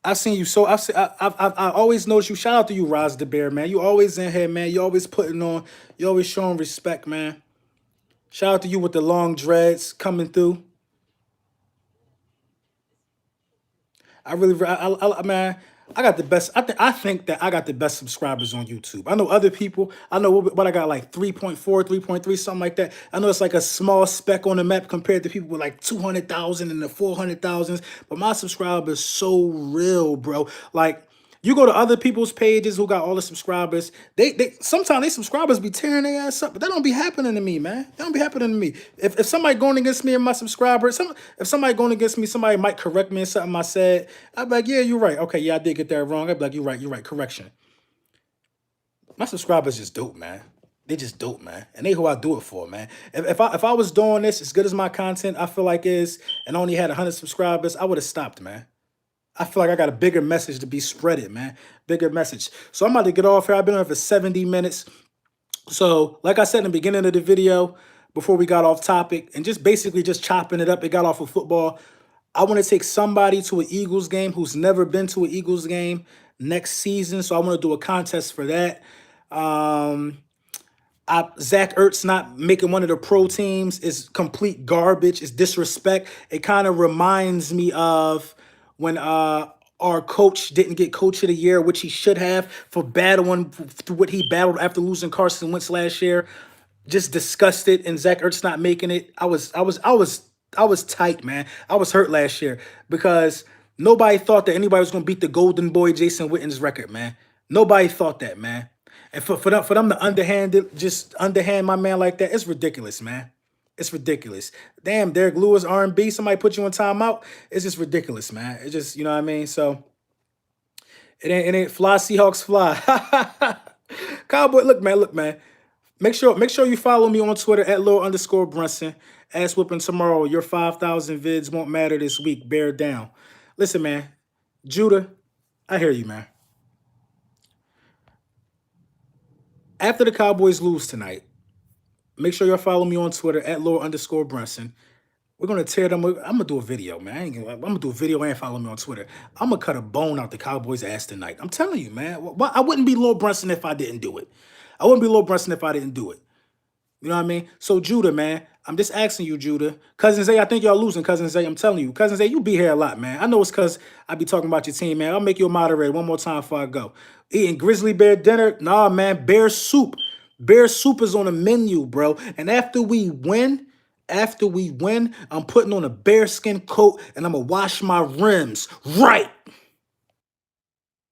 A: I've seen you so. I always notice you. Shout out to you, Roz the Bear, man. You always in here, man. You always putting on. You always showing respect, man. Shout out to you with the long dreads coming through. I really, man, I got the best. I think that I got the best subscribers on YouTube. I know other people. I know what I got, like 3.4, 3.3, something like that. I know it's like a small speck on the map compared to people with like 200,000 and the 400,000s. But my subscribers so real, bro. Like, you go to other people's pages who got all the subscribers. They sometimes they subscribers be tearing their ass up, but that don't be happening to me, man. That don't be happening to me. If somebody going against me and my subscribers, if somebody going against me, somebody might correct me in something I said. I'd be like, yeah, you're right. Okay, yeah, I did get that wrong. I'd be like, you're right, correction. My subscribers just dope, man. They just dope, man. And they who I do it for, man. If I was doing this as good as my content I feel like is, and only had 100 subscribers, I would have stopped, man. I feel like I got a bigger message to be spreaded, man. Bigger message. So I'm about to get off here. I've been on for 70 minutes. So, like I said in the beginning of the video, before we got off topic, and just basically just chopping it up, it got off of football. I want to take somebody to an Eagles game who's never been to an Eagles game next season. So I want to do a contest for that. Zach Ertz not making one of the pro teams is complete garbage. It's disrespect. It kind of reminds me of when our coach didn't get coach of the year, which he should have, for battling through what he battled after losing Carson Wentz last year. Just disgusted, and Zach Ertz not making it. I was tight, man. I was hurt last year because nobody thought that anybody was gonna beat the Golden Boy Jason Witten's record, man. Nobody thought that, man. And for them to underhand my man like that, it's ridiculous, man. It's ridiculous. Damn, Derek Lewis, R&B, somebody put you on timeout. It's just ridiculous, man. It's just, you know what I mean? So it ain't fly Seahawks fly. Cowboy, look, man. Make sure you follow me on Twitter at @Lil_Brunson. Ass whooping tomorrow. Your 5,000 vids won't matter this week. Bear down. Listen, man. Judah, I hear you, man. After the Cowboys lose tonight, make sure y'all follow me on Twitter at @Lil_Brunson. We're gonna tear them. I'm gonna do a video, man. I'm gonna do a video and follow me on Twitter. I'm gonna cut a bone out the Cowboys' ass tonight. I'm telling you, man. I wouldn't be Lil Brunson if I didn't do it. I wouldn't be Lil Brunson if I didn't do it. You know what I mean? So Judah, man, I'm just asking you, Judah. Cousin Zay, I think y'all losing, Cousin Zay. I'm telling you. Cousin Zay, you be here a lot, man. I know it's because I be talking about your team, man. I'll make you a moderator one more time before I go. Eating grizzly bear dinner? Nah, man. Bear soup. Bear soup is on the menu, bro. And after we win, I'm putting on a bearskin coat and I'm going to wash my rims. Right.